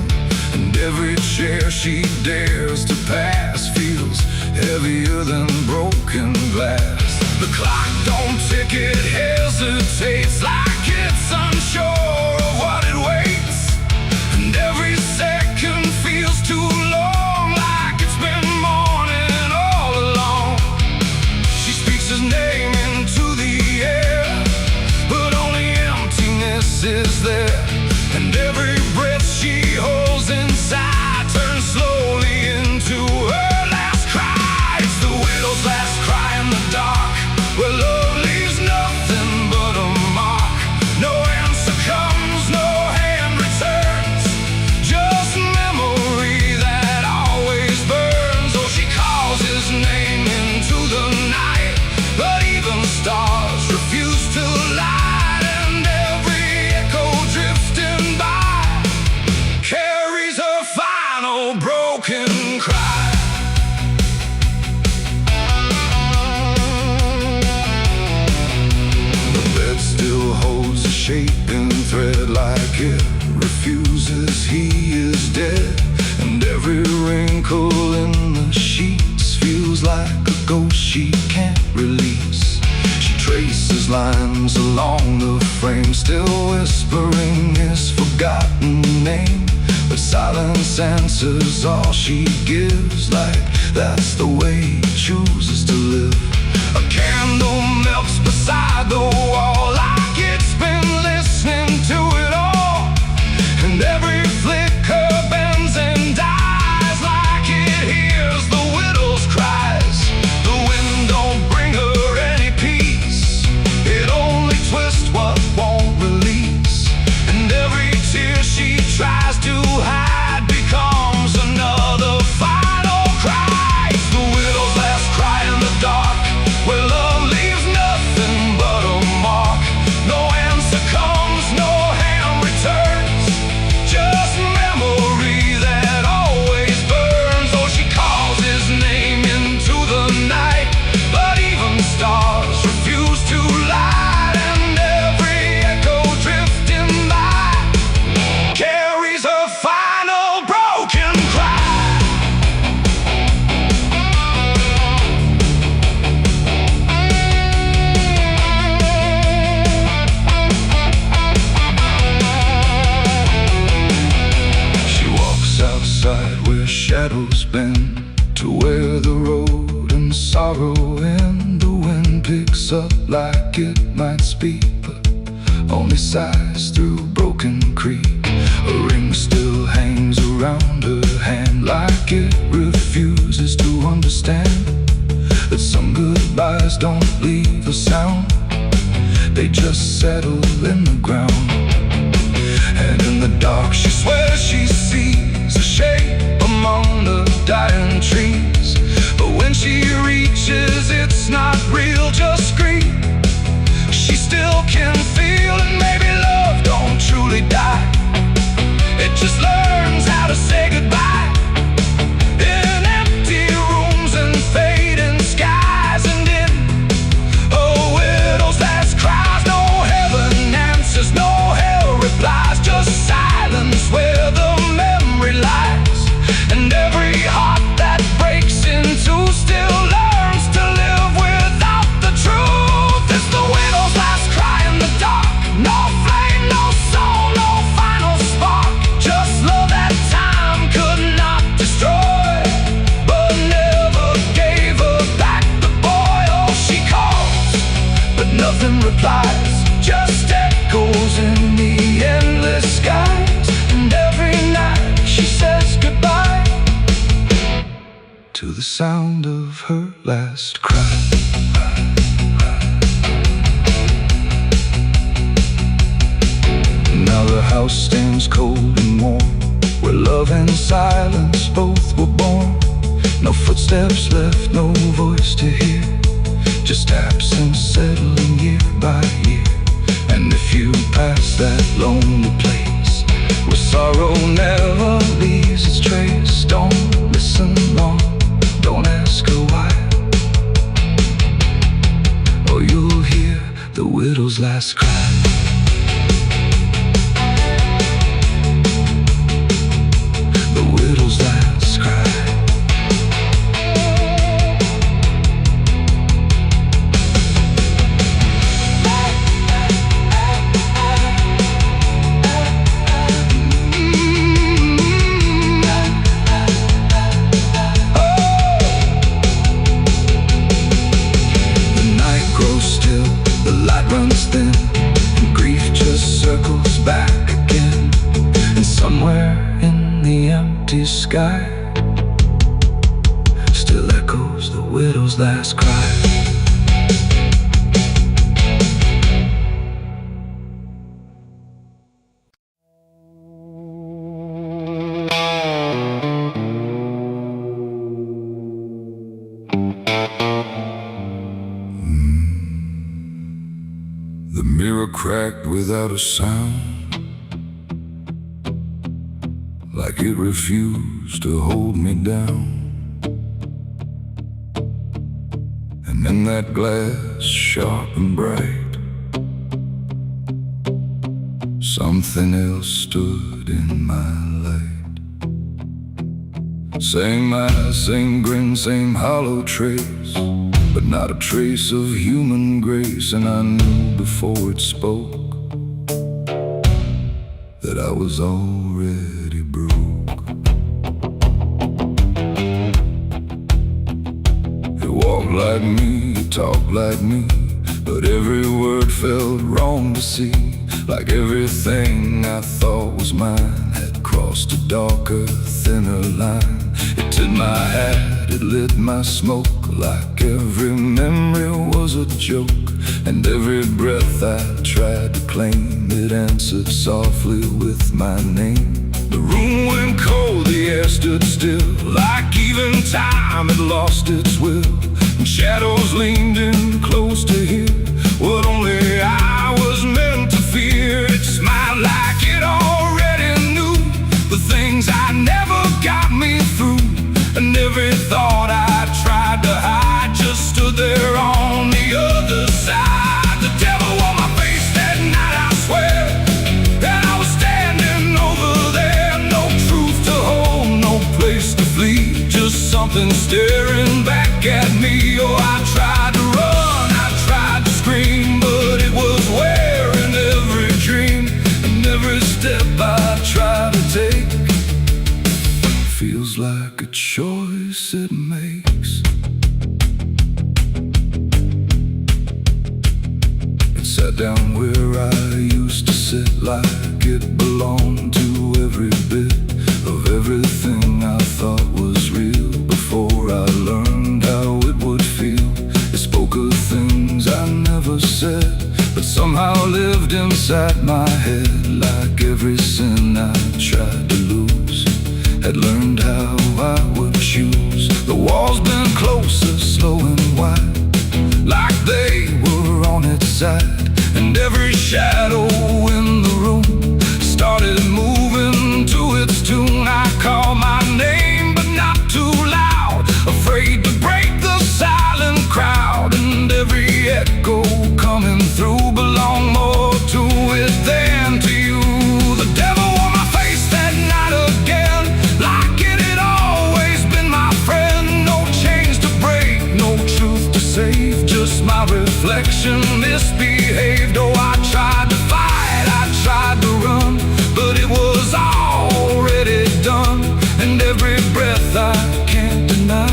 And every chair she dares to pass feels heavier than broken glass. The clock don't tick, it hesitates, like it's unsure of what it waits. And every second feels too long, like it's been morning all along. She speaks his name into the air, but only emptiness is there. And every breath she holds inside turns slowly into her last cry. It's the widow's last cry in the dark, where love leaves nothing but a mark. No answer comes, no hand returns, just memory that always burns. Oh, she calls his name into the night, but even stars refuse to light. And every echo drifting by carries her final broken cry. Shaping thread, like it refuses he is dead. And every wrinkle in the sheets feels like a ghost she can't release. She traces lines along the frame, still whispering his forgotten name. But silence silence answers all she gives, like that's the way he chooses to live. A candle melts beside the wall, like it's been listening to it all, and every flicker bends and dies, like it hears the widow's cries. The wind don't bring her any peace, it only twists what won't release, and every tear she tries to hide becomes another final cry. It's the widow's last cry in the dark, where love leaves nothing but a mark. No answer comes, no hand returns, just memory that always burns. Oh, she calls his name into the night, but even stars refuse to light, and every echo drifting by carries her final broken cry. She walks outside where shadows bend, to where the road and sorrow end. The wind picks up like it might speak, but only sighs through broken creek. A ring still hangs around her hand, like it refuses to understand that some goodbyes don't leave a sound, they just settle in the ground. And in the dark she swears she sees a shape among the dying trees, but when she reaches it's not real, just grief. She still can feel, and maybe love don't truly die, it just learns how to say goodbye. In empty rooms and fading skies, and in a widow's last cries, no heaven answers, no hell replies, just silence where the memory lies. And every heart that breaks in two still learns to live without the truth. It's the widow's last cry in the dark, no flame, no soul, no final spark, just love that time could not destroy, but never gave her back the boy. Oh, she calls, but nothing replies, just echoes in the endless skies. And every night she says goodbye to the sound of her last cry. Now the house stands cold and warm, where love and silence both were born. No footsteps left, no voice to hear, just absence settling year by year. And if you pass that lonely place where sorrow never leaves its trace, don't listen long, don't ask her why, or you'll hear the widow's last cry. The widow's last cry. Runs thin, and grief just circles back again, and somewhere in the empty sky still echoes the widow's last cry. The mirror cracked without a sound, like it refused to hold me down. And in that glass, sharp and bright, something else stood in my light. Same eyes, same grin, same hollow trace, but not a trace of human grace. And I knew before it spoke that I was already broke. like me, you talk like me, but every word felt wrong to see. Like everything I thought was mine had crossed a darker, thinner line. It tipped my hat, it lit my smoke, like every memory was a joke. And every breath I tried to claim, it answered softly with my name. The room went cold, the air stood still, like even time had lost its will. And shadows leaned in close to hear what only I was meant to fear. It smiled like it already knew the things I never got me through. And every thought I tried to hide just stood there on the other side. The devil on my face that night, I swear, and I was standing over there. No truth to hold, no place to flee, just something staring back at me. Oh, I tried to run, I tried to scream, but it was wearing every dream. And every step I try to take feels like a choice it makes. It sat down where I used to sit, like it belonged to every bit of everything I thought was real. Before I learned how it would feel, it spoke of things I never said, but somehow lived inside my head. Like every sin I tried to lose, had learned how I would choose. The walls been closer, slow and wide, like they were on its side. And every shadow in the room started moving to its tune. I called my name, but not too loud, afraid to break the silent crowd. And every echo coming through belonged more to it than to you. The devil on my face that night again, like it had always been my friend. No chains to break, no truth to save, just my reflection misbehaved. Oh, I tried to fight, I tried to run, but it was already done. And every breath I can't deny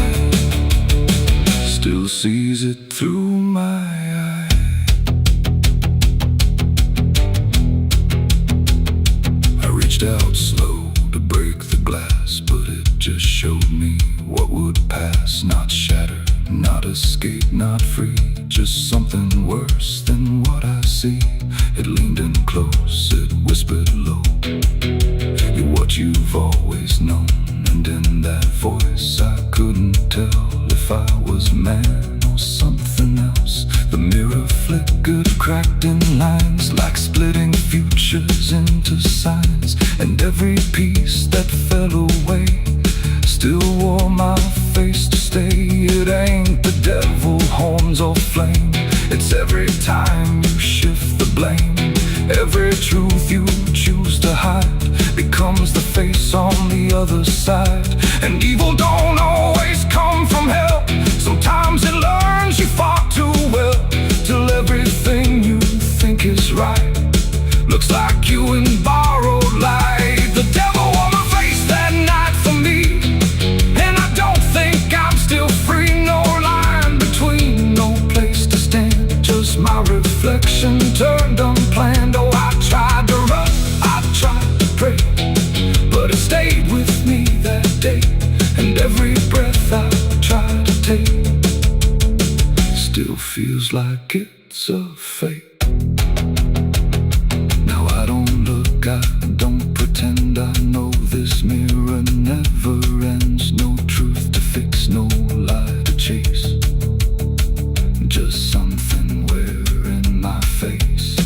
still sees it through my eye. I reached out slow to break the glass, but it just showed me what would pass. Not shattered, not escape, not free, just something worse than what I see. It leaned in close, it whispered low, you're what you've always known. And in that voice I couldn't tell if I was man or something else. The mirror flickered, cracked in lines, like splitting futures into signs. And every piece that fell away still wore my face to stay. It ain't the devil, horns or flame, it's every time you shift the blame. Every truth you choose to hide becomes the face on the other side. And evil don't always come from hell, sometimes it learns you fought too well, till everything you think is right looks like you in borrowed light. The devil on my face that night for me, and I don't think I'm still free. No line between, no place to stand, just my reflection turned unplanned. Oh, I tried to run, I tried to pray, but it stayed with me that day. And every breath I try to take still feels like it's a fake. Now I don't look, I don't pretend, I know this mirror never ends. No truth to fix, no lie to chase, just something wearing my face.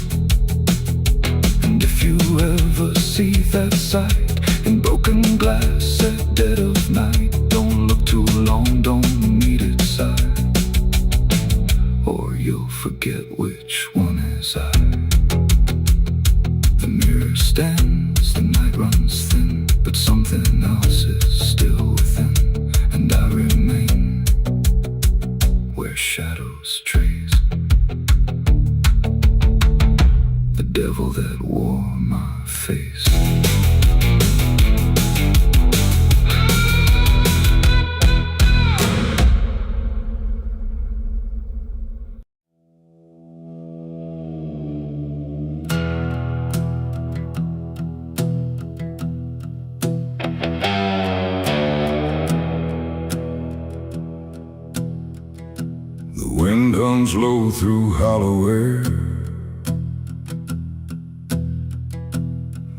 And if you ever see that sight in broken glass at dead of night, don't look too long, don't meet its side, or you'll forget which one runs low through hollow air,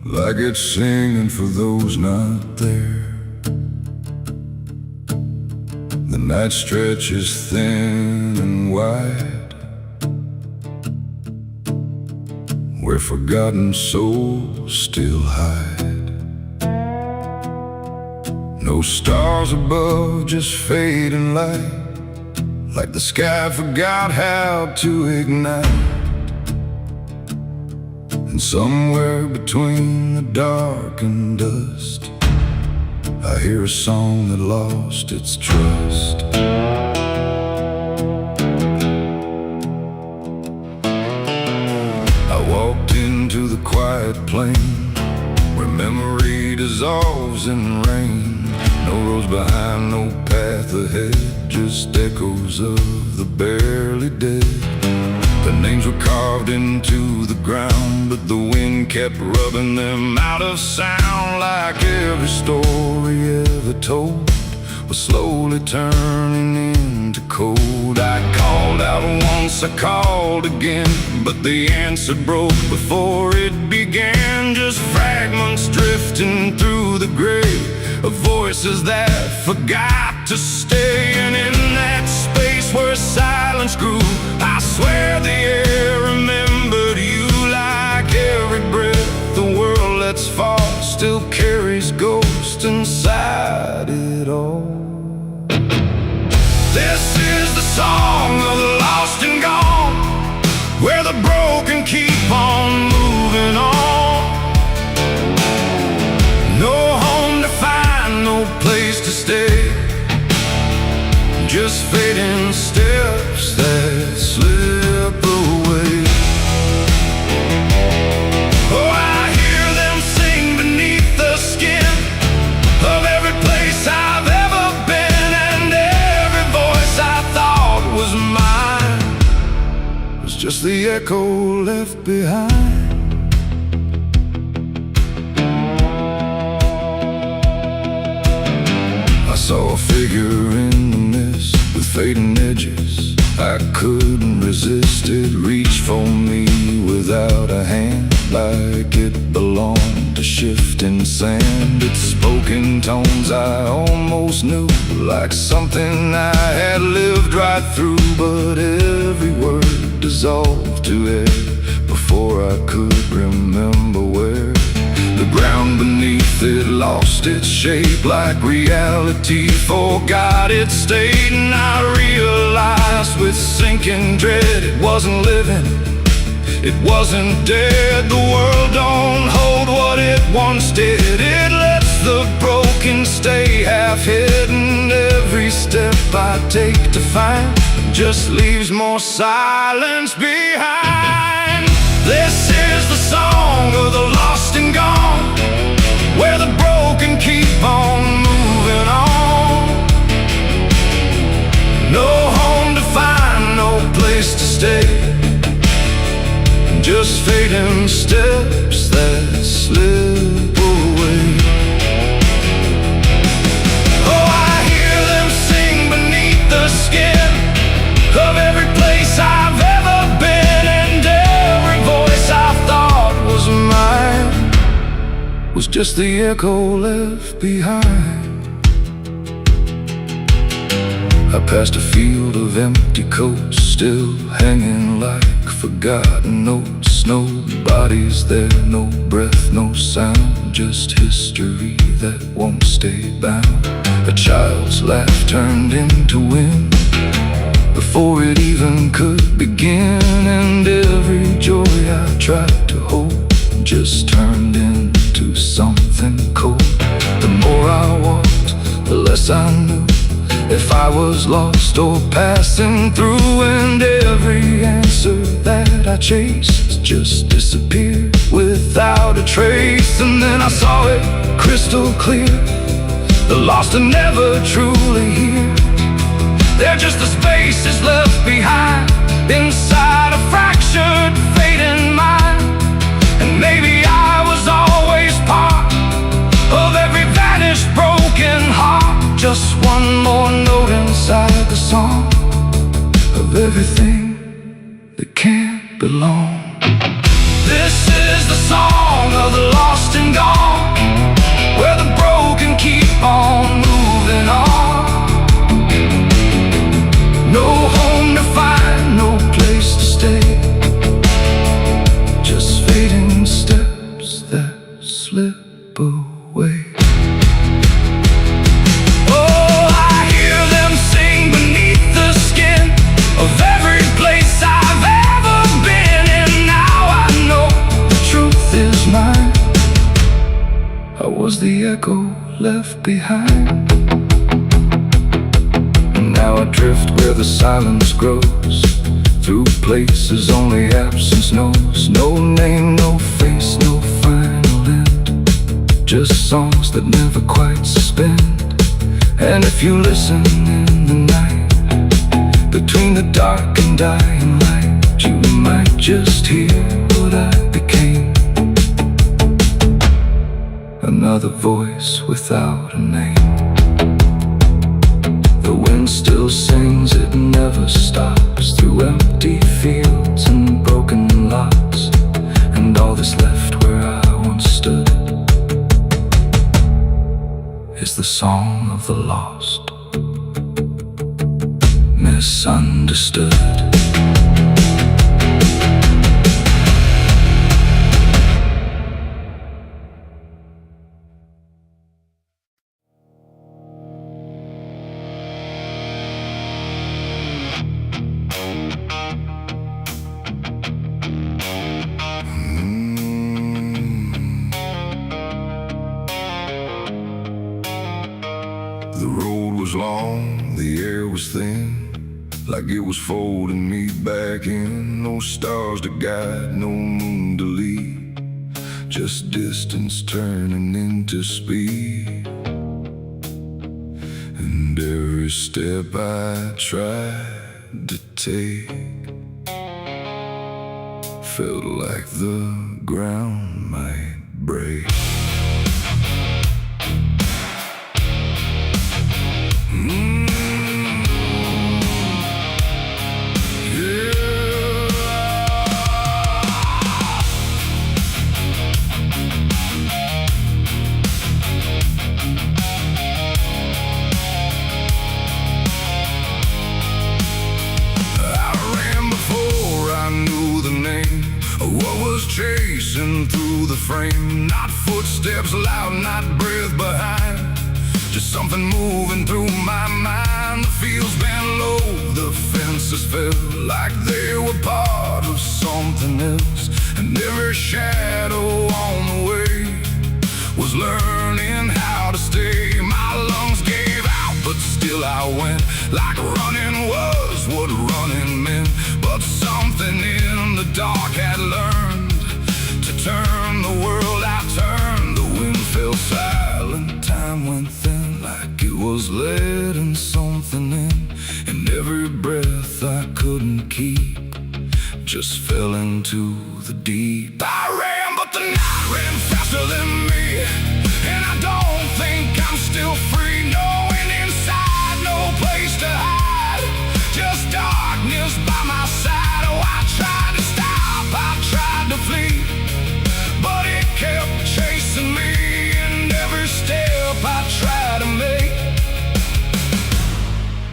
like it's singing for those not there. The night stretches thin and wide, where forgotten souls still hide. No stars above, just fading light, like the sky forgot how to ignite. And somewhere between the dark and dust, I hear a song that lost its trust. I walked into the quiet plain, where memory dissolves in rain. No roads behind, no path ahead, just echoes of the barely dead. The names were carved into the ground, but the wind kept rubbing them out of sound, like every story ever told was slowly turning into cold. I called out once, I called again, but the answer broke before it began. Just fragments drifting through the grave of voices that forgot to stay. And in that space where silence grew, I swear the air remembered you. Like every breath the world lets fall still carries ghosts inside it all. This is the song of the lost and gone, where the broken keep on moving on. No home to find, no place to stay, just fading steps that slip away. Oh, I hear them sing beneath the skin of every place I've ever been, and every voice I thought was mine was just the echo left behind. I saw a figure in the mist with fading edges. I couldn't resist it, reached for me without a hand, like it belonged to shifting sand. It spoke in tones I almost knew, like something I had lived right through, but every word dissolved to air before I could remember where. The ground beneath it lost its shape, like reality forgot its state. And I realized with sinking dread, it wasn't living, it wasn't dead. The world don't hold what it once did, it lets the broken stay half hidden. Every step I take to find just leaves more silence behind. This is the song of the lost and gone, where the broken keep on moving on. No home to find, no place to stay, just fading steps that slip away. Oh, I hear them sing beneath the skin of every place I've ever been, and every voice I thought was mine was just the echo left behind. I passed a field of empty coats, still hanging like forgotten notes. No bodies there, no breath, no sound, just history that won't stay bound. A child's laugh turned into wind before it even could begin, and every joy I tried to hold just turned into something cold. The more I walked, the less I knew if I was lost or passing through, and every answer that I chased just disappeared without a trace. And then I saw it crystal clear, the lost are never truly here. They're just the spaces left behind inside a fractured, fading mind. And maybe I was always part of every vanished, broken heart, just one more note inside the song of everything belong. This is the song of the lost and gone, where the broken keep on moving on. No home to find, no place to stay, just fading steps that slip away. Oh, I hear them sing beneath the skin of every place I've ever been, and now I know the truth is mine. I was the echo left behind, and now I drift where the silence grows, through places only absence knows. No name, no face, no final end, just songs that never quite suspend. And if you listen in the night, between the dark and dying light, you might just hear what I became. Another voice without a name. The wind still sings, it never stops, through empty fields and broken lots, and all that's left where I once stood is the song of the lost, misunderstood. The road was long, the air was thin, like it was folding me back in. No stars to guide, no moon to lead, just distance turning into speed. And every step I tried to take felt like the ground might break. Chasing through the frame, not footsteps loud, not breath behind, just something moving through my mind. The fields bent low, the fences felt like they were part of something else, and every shadow on the way was learning how to stay. My lungs gave out, but still I went, like running was what running meant. But something in the dark had learned to turn the world I turned. The wind fell silent, time went thin, like it was letting something in. And every breath I couldn't keep just fell into the deep. I ran, but the night ran faster than me, and I don't think I'm still free, knowing inside no place to hide, just darkness by my side. Oh, I tried to stop, I tried to flee, but it kept chasing me, and every step I try to make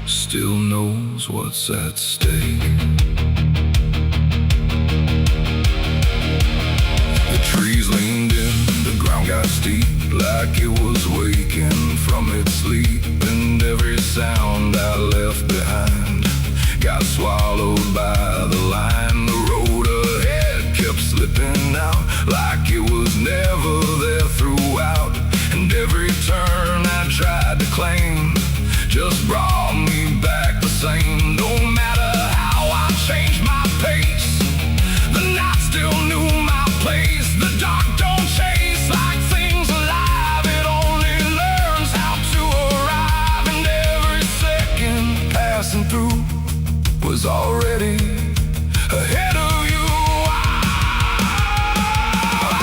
still knows what's at stake. The trees leaned in, the ground got steep, like it was waking from its sleep, and every sound I left behind got swallowed by the line. The road ahead kept slipping out, like it was never there throughout, and every turn I tried to claim just brought me back the same. No matter how I changed my pace, the night still knew my place. The dark don't chase like things alive, it only learns how to arrive, and every second passing through was already ahead of you.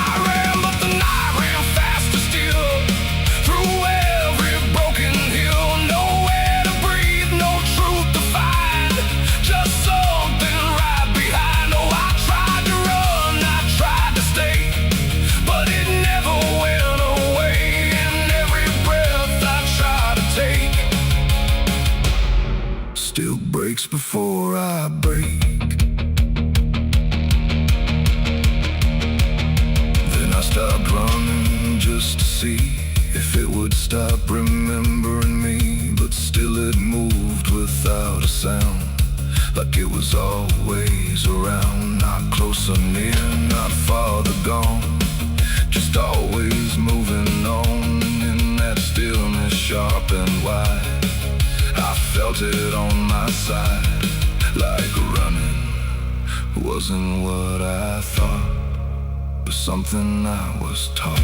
I breaks before I break. Then I stopped running just to see if it would stop remembering me. But still it moved without a sound, like it was always around. Not close or near, not farther gone, just always moving on. In that stillness sharp and wide, I felt it on my side. Like running wasn't what I thought, but something I was taught.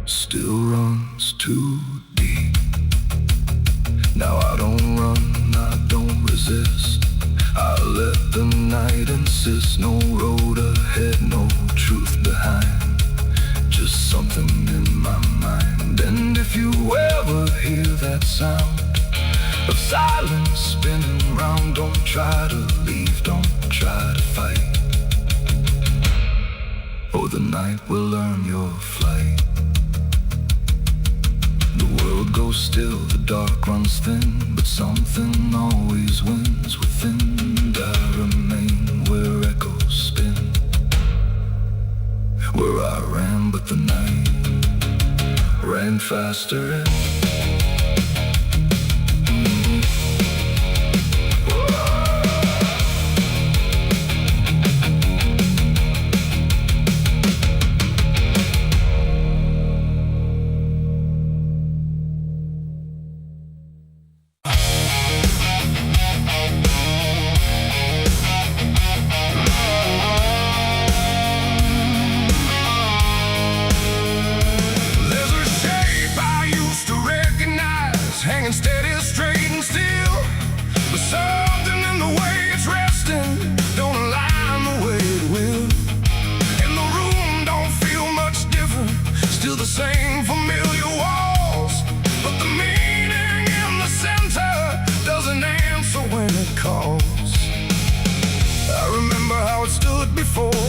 Still runs too deep. Now I don't run, I don't resist. I let the night insist. No road ahead, no truth behind, just something in my mind. And if you ever hear that sound of silence spinning round, don't try to leave, don't try to fight, or the night will learn your flight. The world goes still, the dark runs thin, but something always wins within. And I remain where echoes spin, where I ran, but the night ran faster. Hanging steady, straight and still, but something in the way it's resting don't align the way it will. And the room don't feel much different, still the same familiar walls, but the meaning in the center doesn't answer when it calls. I remember how it stood before,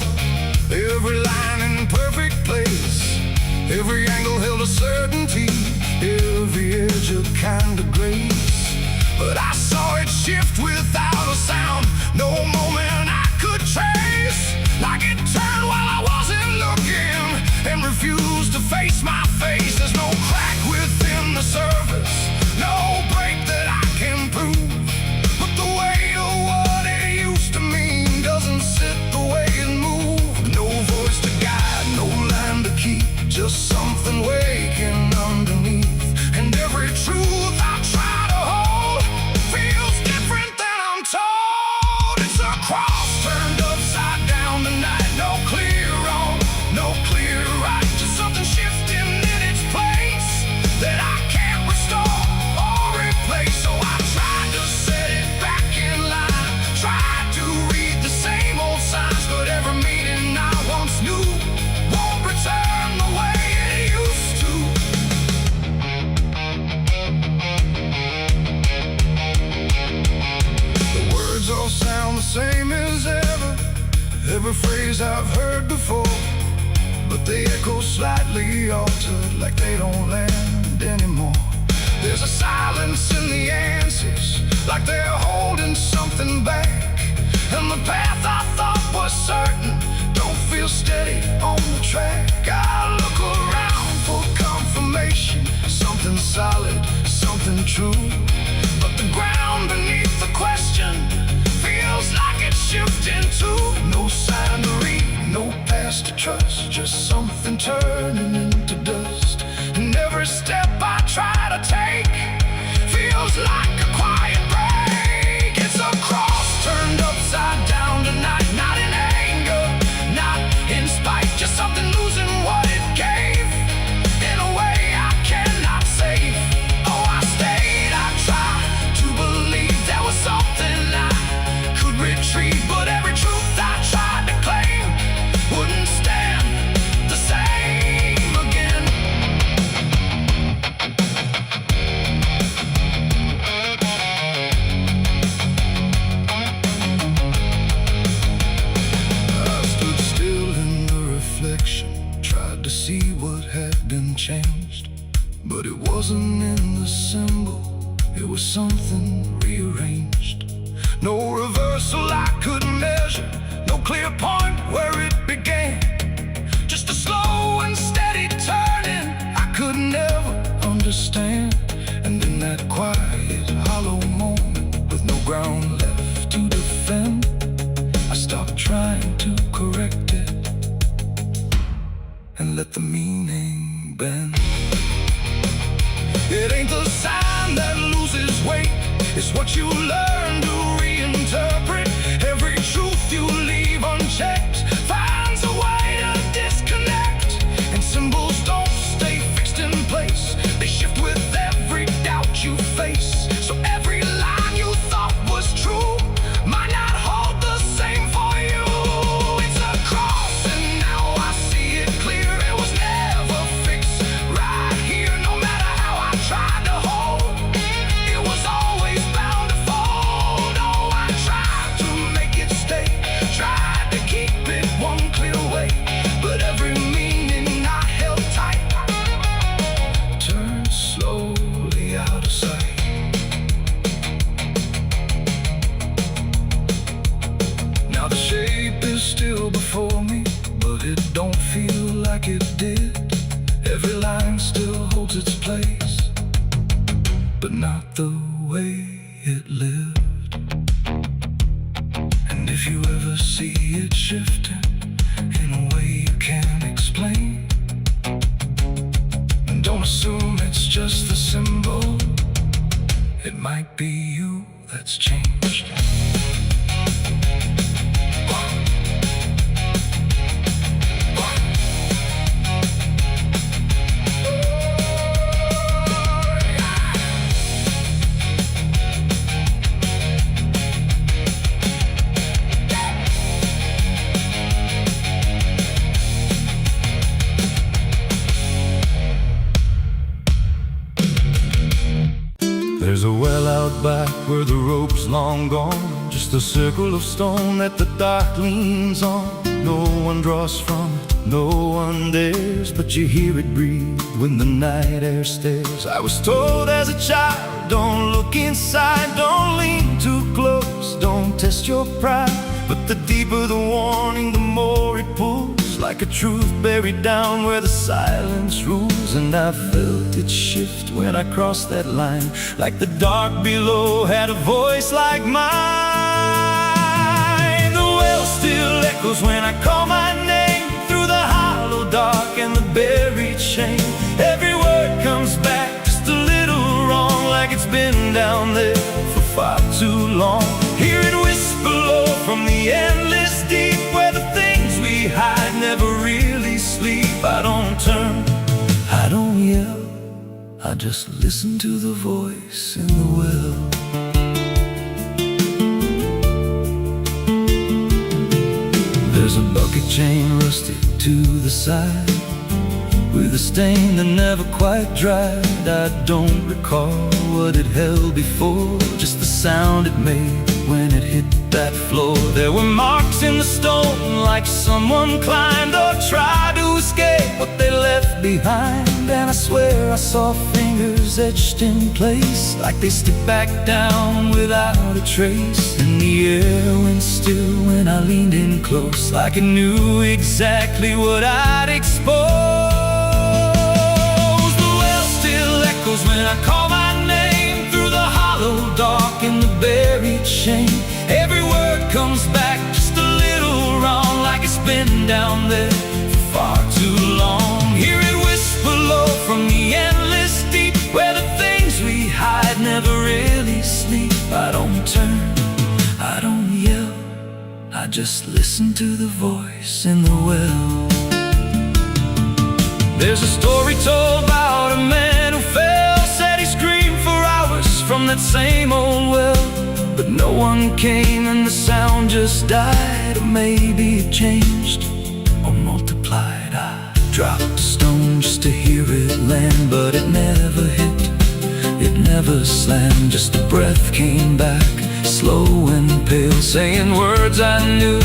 every line in perfect place, every angle held a certainty, every edge a kind of grace. But I saw it shift without a sound, no moment I could trace. Like it turned while I wasn't looking and refused to face my face. There's no crack within the surface, no break that I can prove, but the weight of what it used to mean doesn't sit the way it moved. No voice to guide, no line to keep, just something waking underneath. And every truth I try to hold feels different than I'm told. It's a cross turned upside down tonight. No clear wrong, no clear right, just something shifting in its place that I can't restore or replace. So I tried to set it back in line, tried to read the same old signs, but every meaning I once knew won't return the way it used to. All sound the same as ever, every phrase I've heard before, but they echo slightly altered, like they don't land anymore. There's a silence in the answers, like they're holding something back. And the path I thought was certain don't feel steady on the track. I look around for confirmation, something solid, something true, but the ground beneath the question feels like it's shifting too. No past to trust, just something turning into dust. And every step I try to take feels like a quiet break. It's a cross turned upside down tonight, not in anger, not in spite, just something losing what it gave in a way I cannot save. Oh, I stayed, I tried to believe there was something I could retrieve, but every truth I tried to claim wouldn't stand the same again. I stood still in the reflection, tried to see what had been changed, but it wasn't in the symbol, it was something rearranged. No reversal I could measure, no clear point where it began, just a slow and steady turning I could never understand. And in that quiet, hollow moment, with no ground left to defend, I stopped trying to correct it and let the meaning bend. It ain't the sign that loses weight, it's what you learn to reinterpret. Every truth you leave unchecked finds a way to disconnect. And symbols don't stay fixed in place, they shift with every doubt you face. So every line you thought was true might not hold the same for you. It's a cross and now I see it clear, it was never fixed right here. No matter how I tried to hold, it was always bound to fold. Oh, I tried to make it stay, tried to keep it one clear way, but every meaning I held tight turned slowly out of sight. Now the shape is still before me, but it don't feel like it did. Every line still holds its place, but not the way it lived. And if you ever see it shifting in a way you can't explain, don't assume it's just the symbol, it might be you that's changed. There's a well out back where the rope's long gone, just a circle of stone that the dark leans on. No one draws from it, no one dares, but you hear it breathe when the night air stares. I was told as a child, don't look inside, don't lean too close, don't test your pride. But the deeper the warning, the more it pulls, like a truth buried down where the silence rules. And I felt it shift when I crossed that line, like the dark below had a voice like mine. The well still echoes when I call my name, through the hollow dark and the buried shame. Every word comes back just a little wrong, like it's been down there for far too long. Hear it whisper low from the endless deep, where the things we hide never really sleep. I don't turn, I don't yell, I just listen to the voice in the well. There's a bucket chain rusted to the side, with a stain that never quite dried. I don't recall what it held before, just the sound it made when it hit that floor. There were marks in the stone, like someone climbed or tried to escape what they left behind. And I swear I saw fingers etched in place, like they slipped back down without a trace. And the air went still when I leaned in close, like it knew exactly what I'd expose. The well still echoes when I call my name, through the hollow dark and the buried shame. Every word comes back just a little wrong, like it's been down there I don't turn, I don't yell, I just listen to the voice in the well. There's a story told about a man who fell, said he screamed for hours from that same old well. But no one came and the sound just died, or maybe it changed or multiplied. I dropped a stone just to hear it land, but it never hit, it never slammed. Just a breath came back, slow and pale, saying words I knew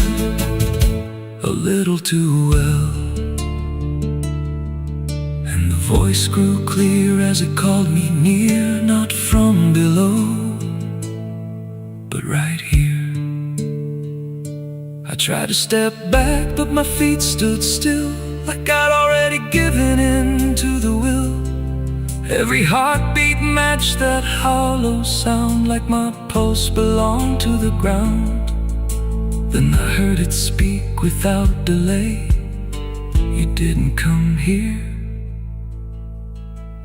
a little too well. And the voice grew clear as it called me near, not from below, but right here. I tried to step back, but my feet stood still, like I'd already given in to the will. Every heartbeat matched that hollow sound, like my pulse belonged to the ground. Then I heard it speak without delay. You didn't come here,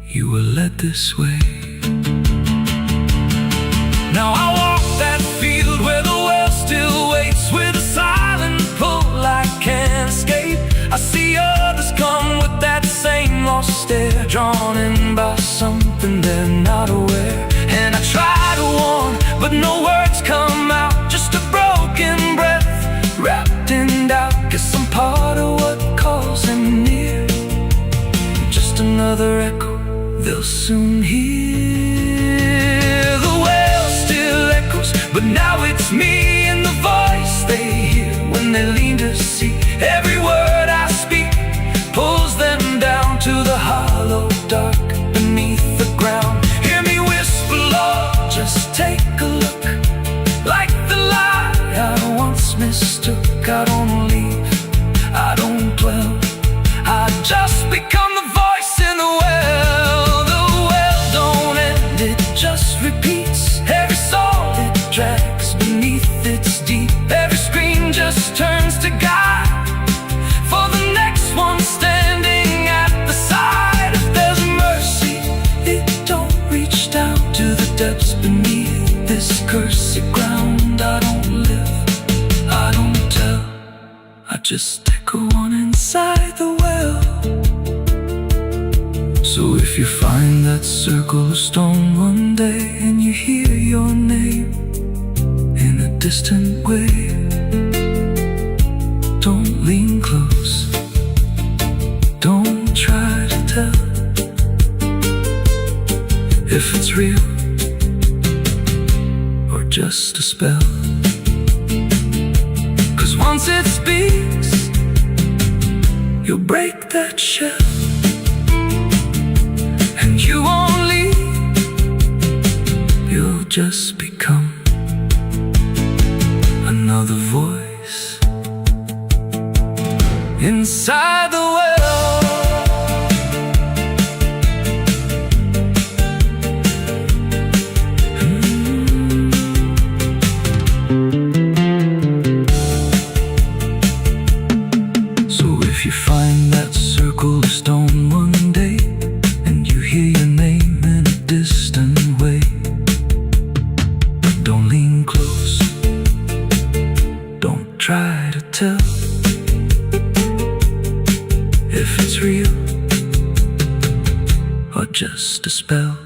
you were led this way. Now I walk that field where the well still waits, with a silent pull I can't escape. I see others come with that same lost stare, drawn in by something they're not aware. And I try to warn, but no words come out, just a broken breath wrapped in doubt. Guess I'm part of what calls them near, just another echo they'll soon hear. The well still echoes, but now it's me and the voice they hear when they lean to see. Every word I speak pulls them down to the hollow dark beneath the ground. Hear me whisper, Lord, just take a look. Like the lie I once mistook, I don't leave, I don't dwell, I just become the voice in the well. The well don't end, it just repeats. Every soul it drags beneath its deep. Every scream just turns to guide for the next one standing at the side. If there's mercy, it don't reach down to the depths beneath this cursed ground. I don't live, I don't tell, I just echo on inside the well. So if you find that circle of stone one day, and you hear your name in a distant way, don't lean close, don't try to tell if it's real or just a spell. 'Cause once it speaks, you'll break that shell, and you won't leave, you'll just become another voice inside the well. So if you find that circle of stone one day, and you hear your name in a distant way, don't lean close, don't try to tell if it's real or just a spell.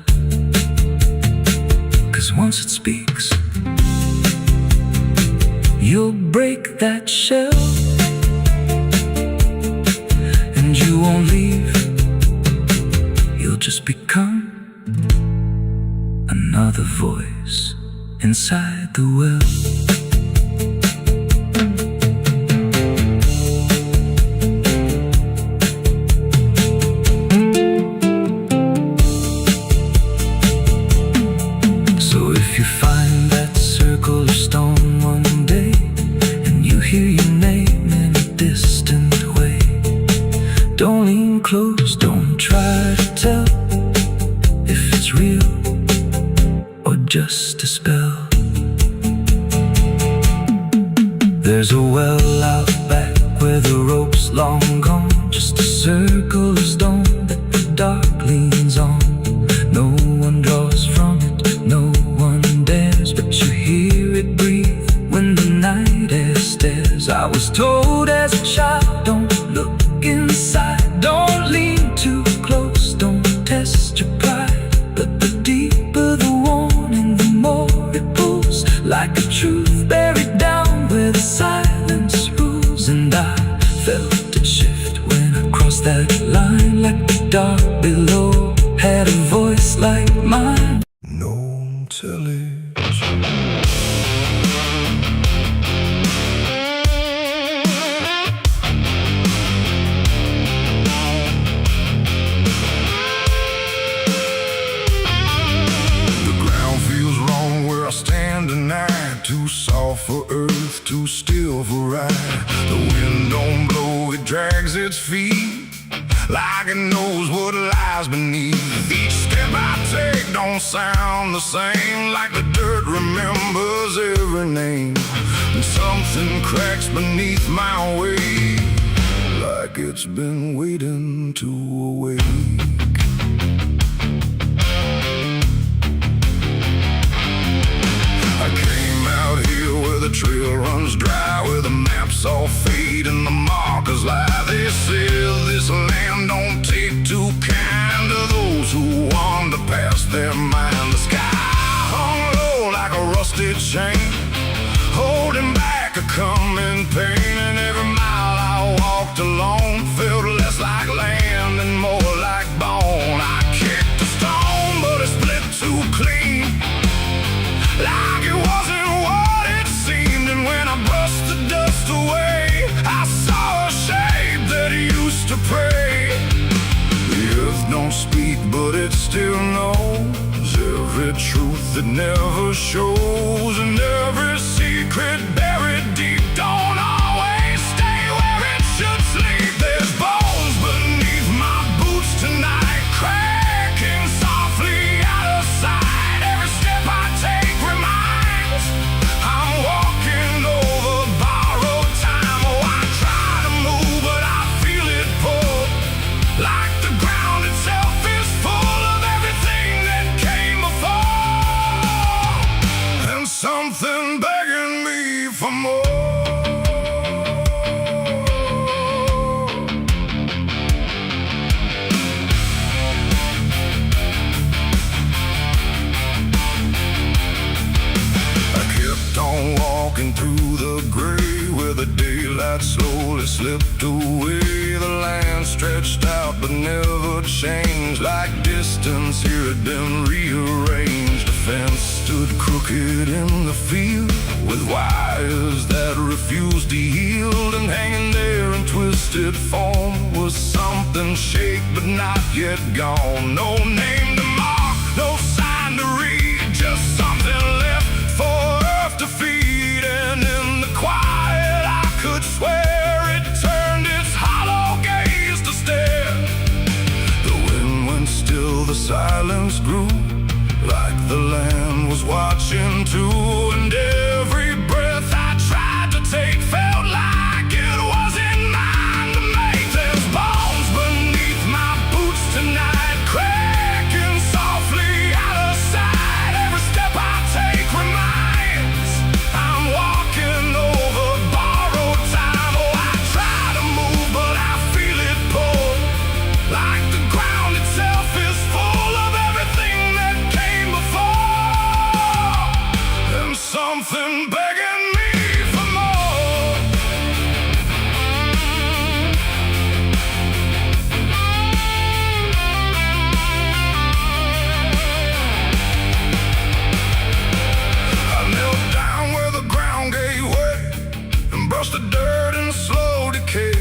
'Cause once it speaks, you'll break that shell, and you won't leave, you'll just become another voice inside the well. Don't lean close, don't try to tell if it's real or just a spell. There's a well out back where the rope's long gone, just a circle of stone that the dark leans on. No one draws from it, no one dares, but dark below had a voice like mine. No television. Too soft for earth, too still for ride. The wind don't blow, it drags its feet like it knows what lies beneath. Each step I take don't sound the same, like the dirt remembers every name. And something cracks beneath my weight, like it's been waiting to awake. The trail runs dry, where the maps all fade and the markers lie. They say this land don't take too kind to those who wander past their mind. The sky hung low like a rusted chain, holding back a coming pain. And every mile I walked alone felt less like land and more like bone. I kicked a stone, but it split too clean, like it wasn't when I brushed the dust away. I saw a shape that used to pray. The earth don't speak, but it still knows every truth that never shows, and every secret buried deep don't always stay where it should sleep. There's bones beneath my boots tonight, cracking softly out of sight. Every step I take reminds I'm walking over borrowed time. Oh, I try to move, but I feel it pull, like the ground itself is full of everything that came before, and something begging me for more. Walking through the gray, where the daylight slowly slipped away. The land stretched out but never changed, like distance here had been rearranged. A fence stood crooked in the field, with wires that refused to yield. And hanging there in twisted form was something shaped but not yet gone. No name to mark, no sign to read, just something left for earth to feed. And in the quiet I could swear it turned its hollow gaze to stare. The wind went still, the silence grew, like the land was watching too. And every breath I tried to take felt like it wasn't mine to make. There's bones beneath my boots tonight, cracking softly out of sight. Every step I take reminds I'm walking over borrowed time. Oh, I try to move, but I feel it pull, like the ground itself is full of everything that came before, and something begging me for more. I knelt down where the ground gave way and brushed the dirt in slow decay.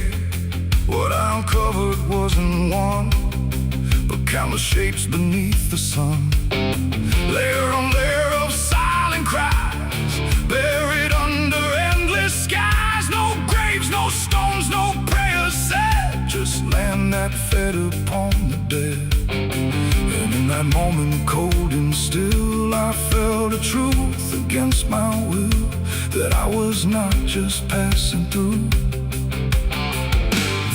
What I uncovered wasn't one, but countless shapes beneath the sun. Layer on layer of silent cries, buried under endless skies. No graves, no stones, no prayers said, just land that fed upon the dead. And in that moment, cold and still, I felt a truth against my will, that I was not just passing through.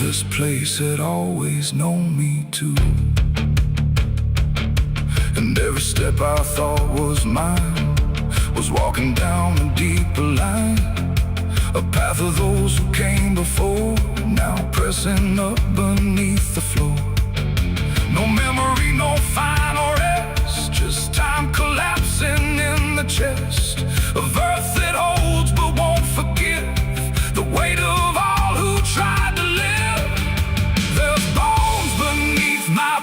This place had always known me too. And every step I thought was mine was walking down a deeper line, a path of those who came before, now pressing up beneath the floor. No memory, no final rest, just time collapsing in the chest of earth that holds but won't forgive the weight of all who tried to live. There's bones beneath my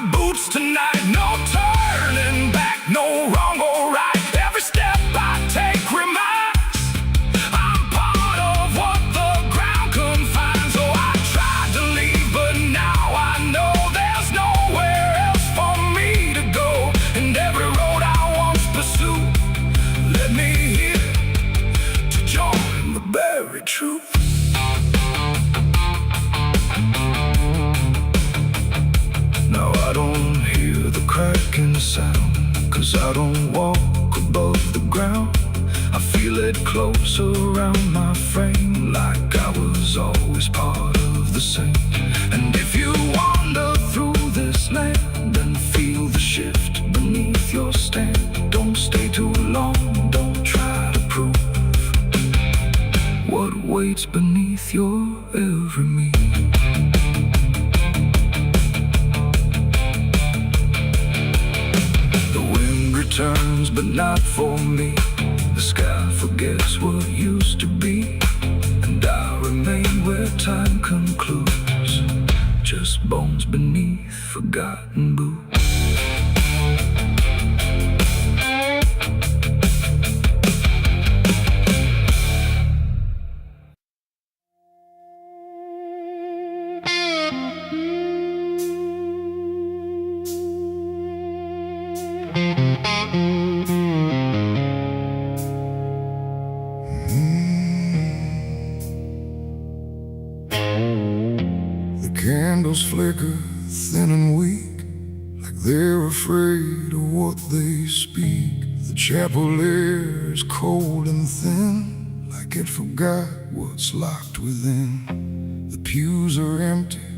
truth. Now I don't hear the cracking sound, 'cause I don't walk above the ground. I feel it close around my frame, like I was always part of the same. And if you wander through this land and feel the shift beneath your stand, don't stay too long, don't try to prove what waits beneath your every move. The wind returns, but not for me. The sky forgets what used to be, and I remain where time concludes, just bones beneath forgotten boots. Candles flicker thin and weak, like they're afraid of what they speak. The chapel air is cold and thin, like it forgot what's locked within. The pews are empty,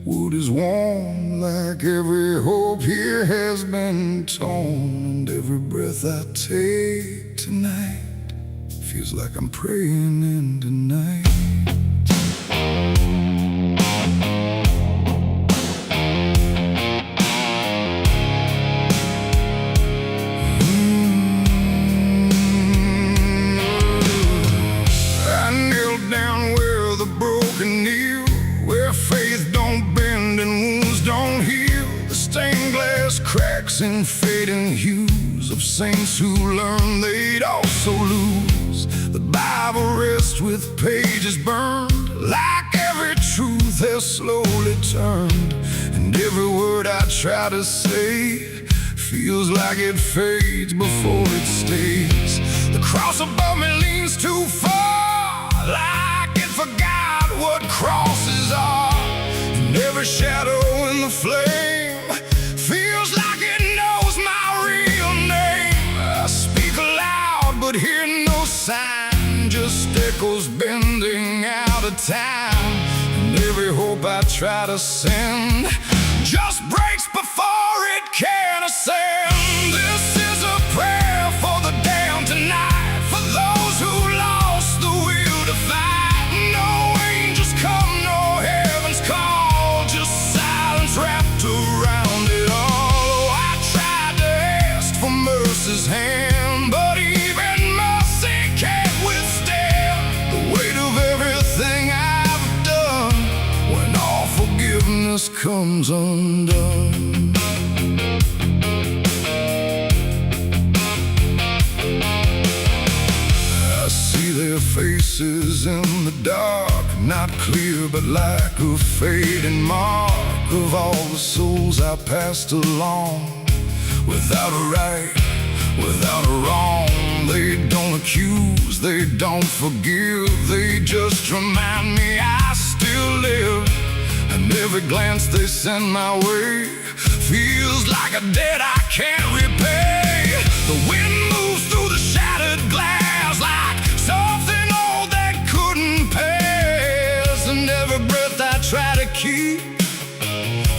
wood is warm, like every hope here has been torn. And every breath I take tonight feels like I'm praying into night. Cracks and fading hues of saints who learned they'd also lose. The Bible rests with pages burned, like every truth has slowly turned. And every word I try to say feels like it fades before it stays. The cross above me leans too far, like it forgot what crosses are. And every shadow in the flame feels like it knows my real name. I speak aloud but hear no sign, just echoes bending out of time. And every hope I try to send just breaks before it can ascend. This is a prayer for the damned tonight, for those who lost the will to fight. No angels come, no heaven's call, just silence wrapped around it all. I tried to ask for mercy's hand, but even mercy can't withstand the weight of everything I've done when all forgiveness comes undone. I see their faces in the dark, not clear but like a fading mark of all the souls I passed along. Without a right, without a wrong, they don't accuse, they don't forgive, they just remind me I still live. And every glance they send my way feels like a debt I can't repay. The wind moves through the shattered glass like something old that couldn't pass. And every breath I try to keep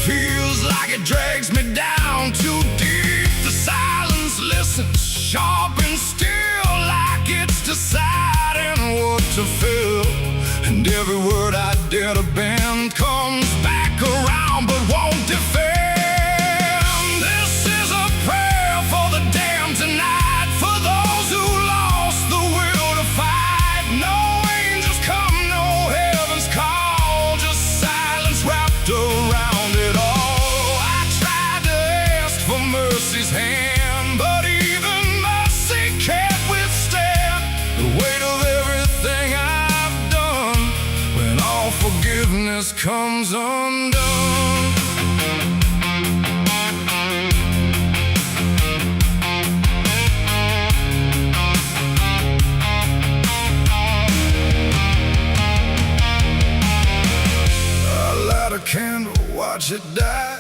feels like it drags me down too deep. The silence listens, sharp and still, like it's deciding what to feel. And every word I dare to bend comes back around but won't defend. This is a prayer for the damned tonight, for those who lost the will to fight. No angels come, no heaven's call, just silence wrapped around it all. I tried to ask for mercy's hand, but even mercy can't withstand the weight of everything I've done when all forgiveness comes undone. it die,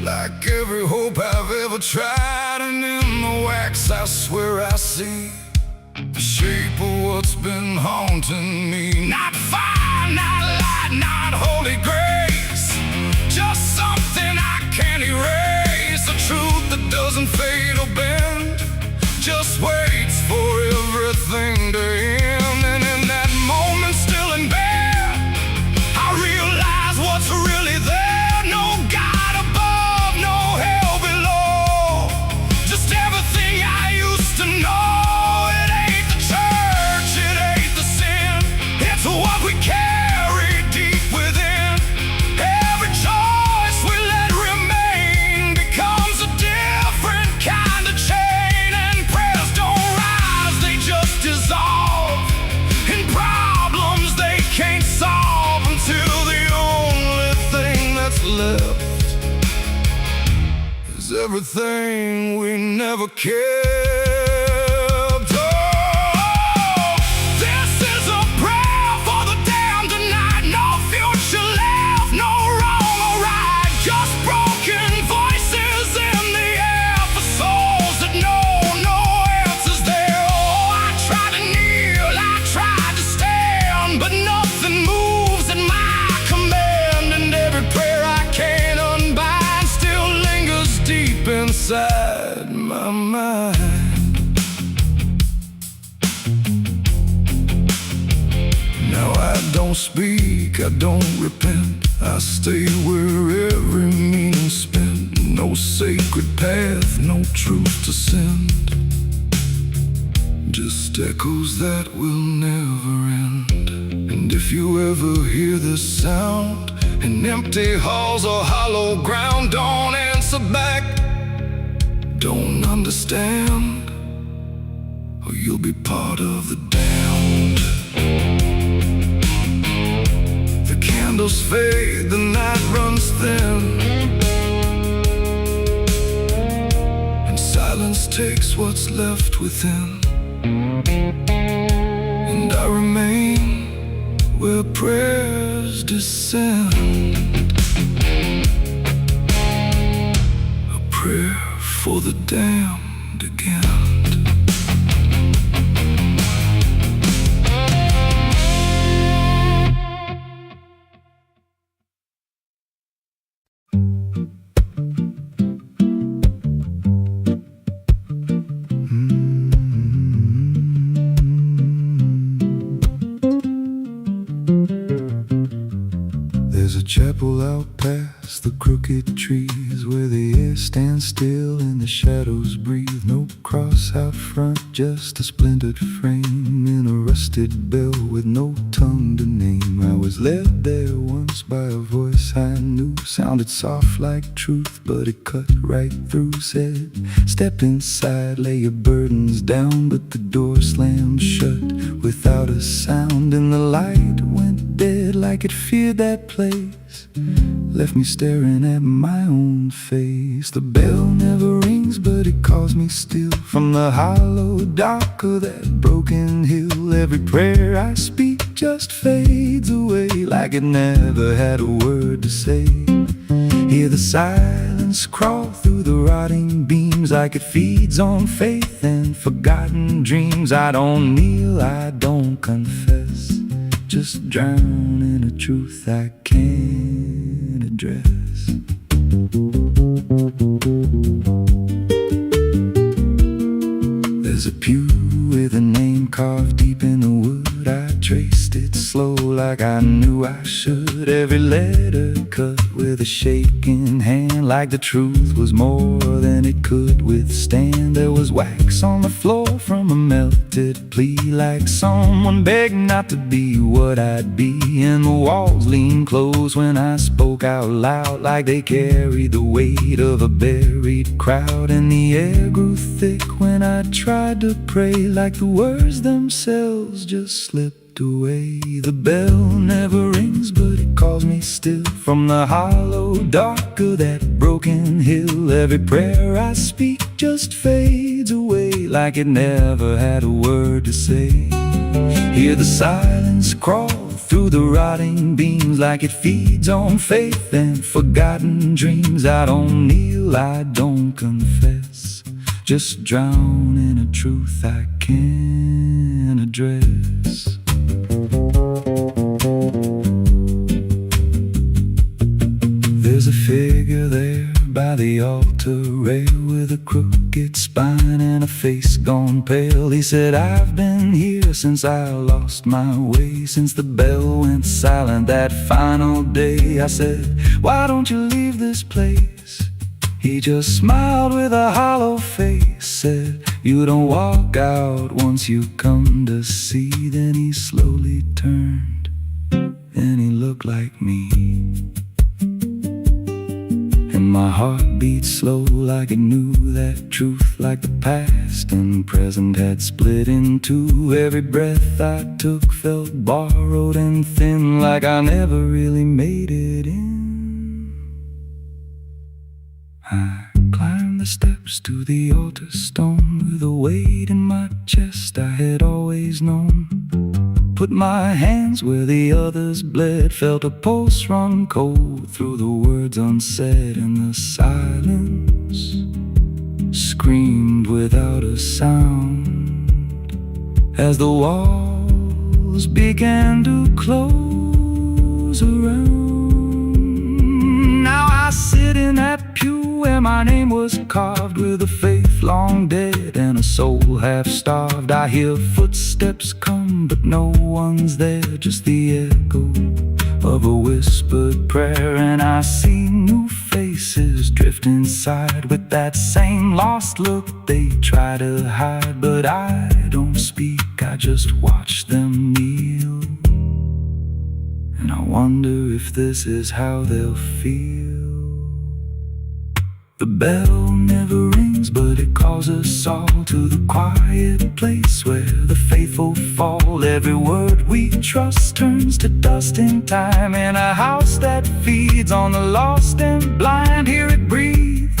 like every hope I've ever tried. And in the wax I swear I see the shape of what's been haunting me. Not fire, not light, not holy grace, just something I can't erase. A truth that doesn't fade or bend, just waits for everything to end. And in that moment, still in bed, I realize what's really there. No God above, no hell below, just everything I used to know. It ain't the church, it ain't the sin, it's what we carry deep within. Every choice we let remain becomes a different kind of chain. And prayers don't rise, they just dissolve in problems they can't solve, until the only thing that's left is everything we never kept. Oh, this is a prayer for the damned tonight. No future left, no wrong or right, just broken voices in the air for souls that know no answers there. Oh, I tried to kneel, I tried to stand, but nothing moves at my command. And every prayer I can't unbind still lingers deep inside my mind. Now I don't speak, I don't repent, I stay where every meaning's spent. No sacred path, no truth to send, just echoes that will never end. And if you ever hear this sound in empty halls or hollow ground, don't answer back, don't understand, or you'll be part of the damned. The candles fade, the night runs thin, and silence takes what's left within. And I remain where prayers descend, a prayer for the damned again. There's a chapel out past the crooked trees, where the air stands still and the shadows breathe. No cross out front, just a splintered frame in a rusted bell with no tongue to name. I was led there once by a voice I knew, sounded soft like truth, but it cut right through. Said, step inside, lay your burdens down, but the door slammed shut without a sound. And the light went dead like it feared that place, left me staring at my own face. The bell never rings, but it calls me still from the hollow dark of that broken hill. Every prayer I speak just fades away, like it never had a word to say. Hear the silence crawl through the rotting beams, like it feeds on faith and forgotten dreams. I don't kneel, I don't confess, just drown in a truth I can't address. There's a pew with a name carved deep in the wood. I traced it slow like I knew I should. Every letter cut with a shaking hand, like the truth was more than it could withstand. There was wax on the floor from a melted plea, like someone begged not to be what I'd be. And the walls leaned close when I spoke out loud, like they carried the weight of a buried crowd. And the air grew thick when I tried to pray, like the words themselves just slipped away. The bell never rings, but it calls me still from the hollow dark of that broken hill. Every prayer I speak just fades away, like it never had a word to say. Hear the silence crawl through the rotting beams like it feeds on faith and forgotten dreams. I don't kneel, I don't confess, just drown in a truth I can't address. There's a figure there by the altar rail with a crooked spine and a face gone pale. He said, I've been here since I lost my way, since the bell went silent that final day. I said, why don't you leave this place? He just smiled with a hollow face, said, you don't walk out once you come to see. Then he slowly turned and he looked like me. And my heart beat slow like it knew that truth, like the past and present had split in two. Every breath I took felt borrowed and thin, like I never really made it in. I climbed the steps to the altar stone with a weight in my chest I had always known. Put my hands where the others bled, felt a pulse run cold through the words unsaid, and the silence screamed without a sound as the walls began to close around. Now I sit in that pew where my name was carved, with a faith long dead and a soul half starved. I hear footsteps come, but no one's there, just the echo of a whispered prayer. And I see new faces drift inside with that same lost look they try to hide. But I don't speak, I just watch them kneel, and I wonder if this is how they'll feel. The bell never rings, but it calls us all to the quiet place where the faithful fall. Every word we trust turns to dust in time, in a house that feeds on the lost and blind. Hear it breathe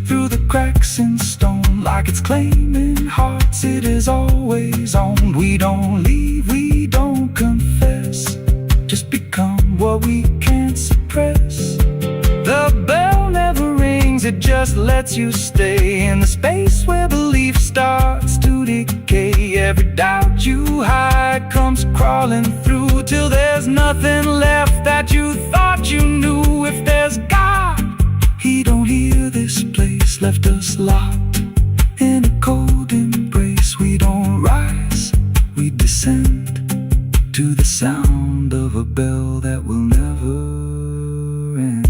through the cracks in stone, like it's claiming hearts it is always owned. We don't leave, we don't confess, just become what we can't suppress. The bell never rings, it just lets you stay in the space where belief starts to decay. Every doubt you hide comes crawling through, till there's nothing left that you thought you knew. If there's God, He don't hear this place, left us locked in a cold embrace. We don't rise, we descend to the sound of a bell that will never end.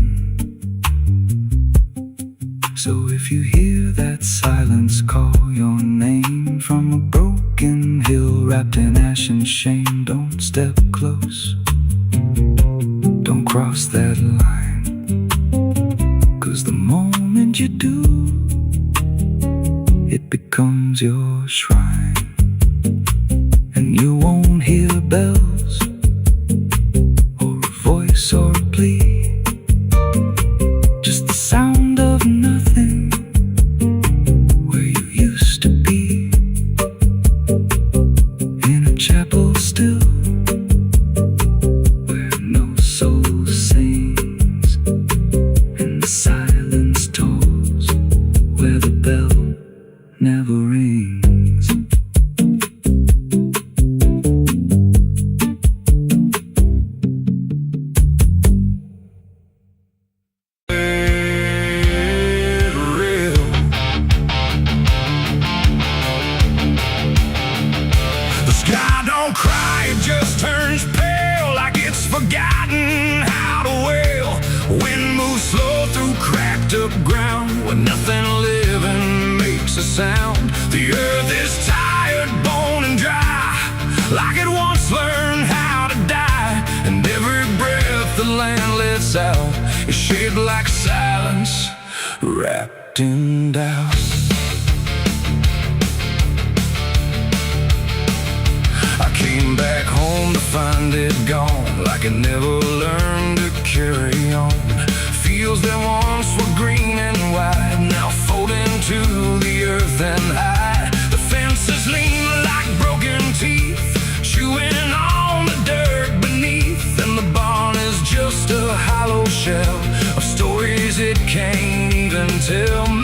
So if you hear that silence call your name from a broken hill wrapped in ash and shame, don't step close, don't cross that line, 'cause the moment you do, it becomes your shrine. And you won't hear bells or a voice or a plea, just the sound of nothing where you used to be, in a chapel still where no soul sings and the silence tolls, where the bell never rings. Sound. The earth is tired, bone and dry, like it once learned how to die. And every breath the land lets out is shaped like silence, wrapped in doubt. I came back home to find it gone, like I never learned to carry on. Fields that once were green and wide, now fold into the earth and hide. The fences lean like broken teeth, chewing on the dirt beneath. shell of stories it can't even tell.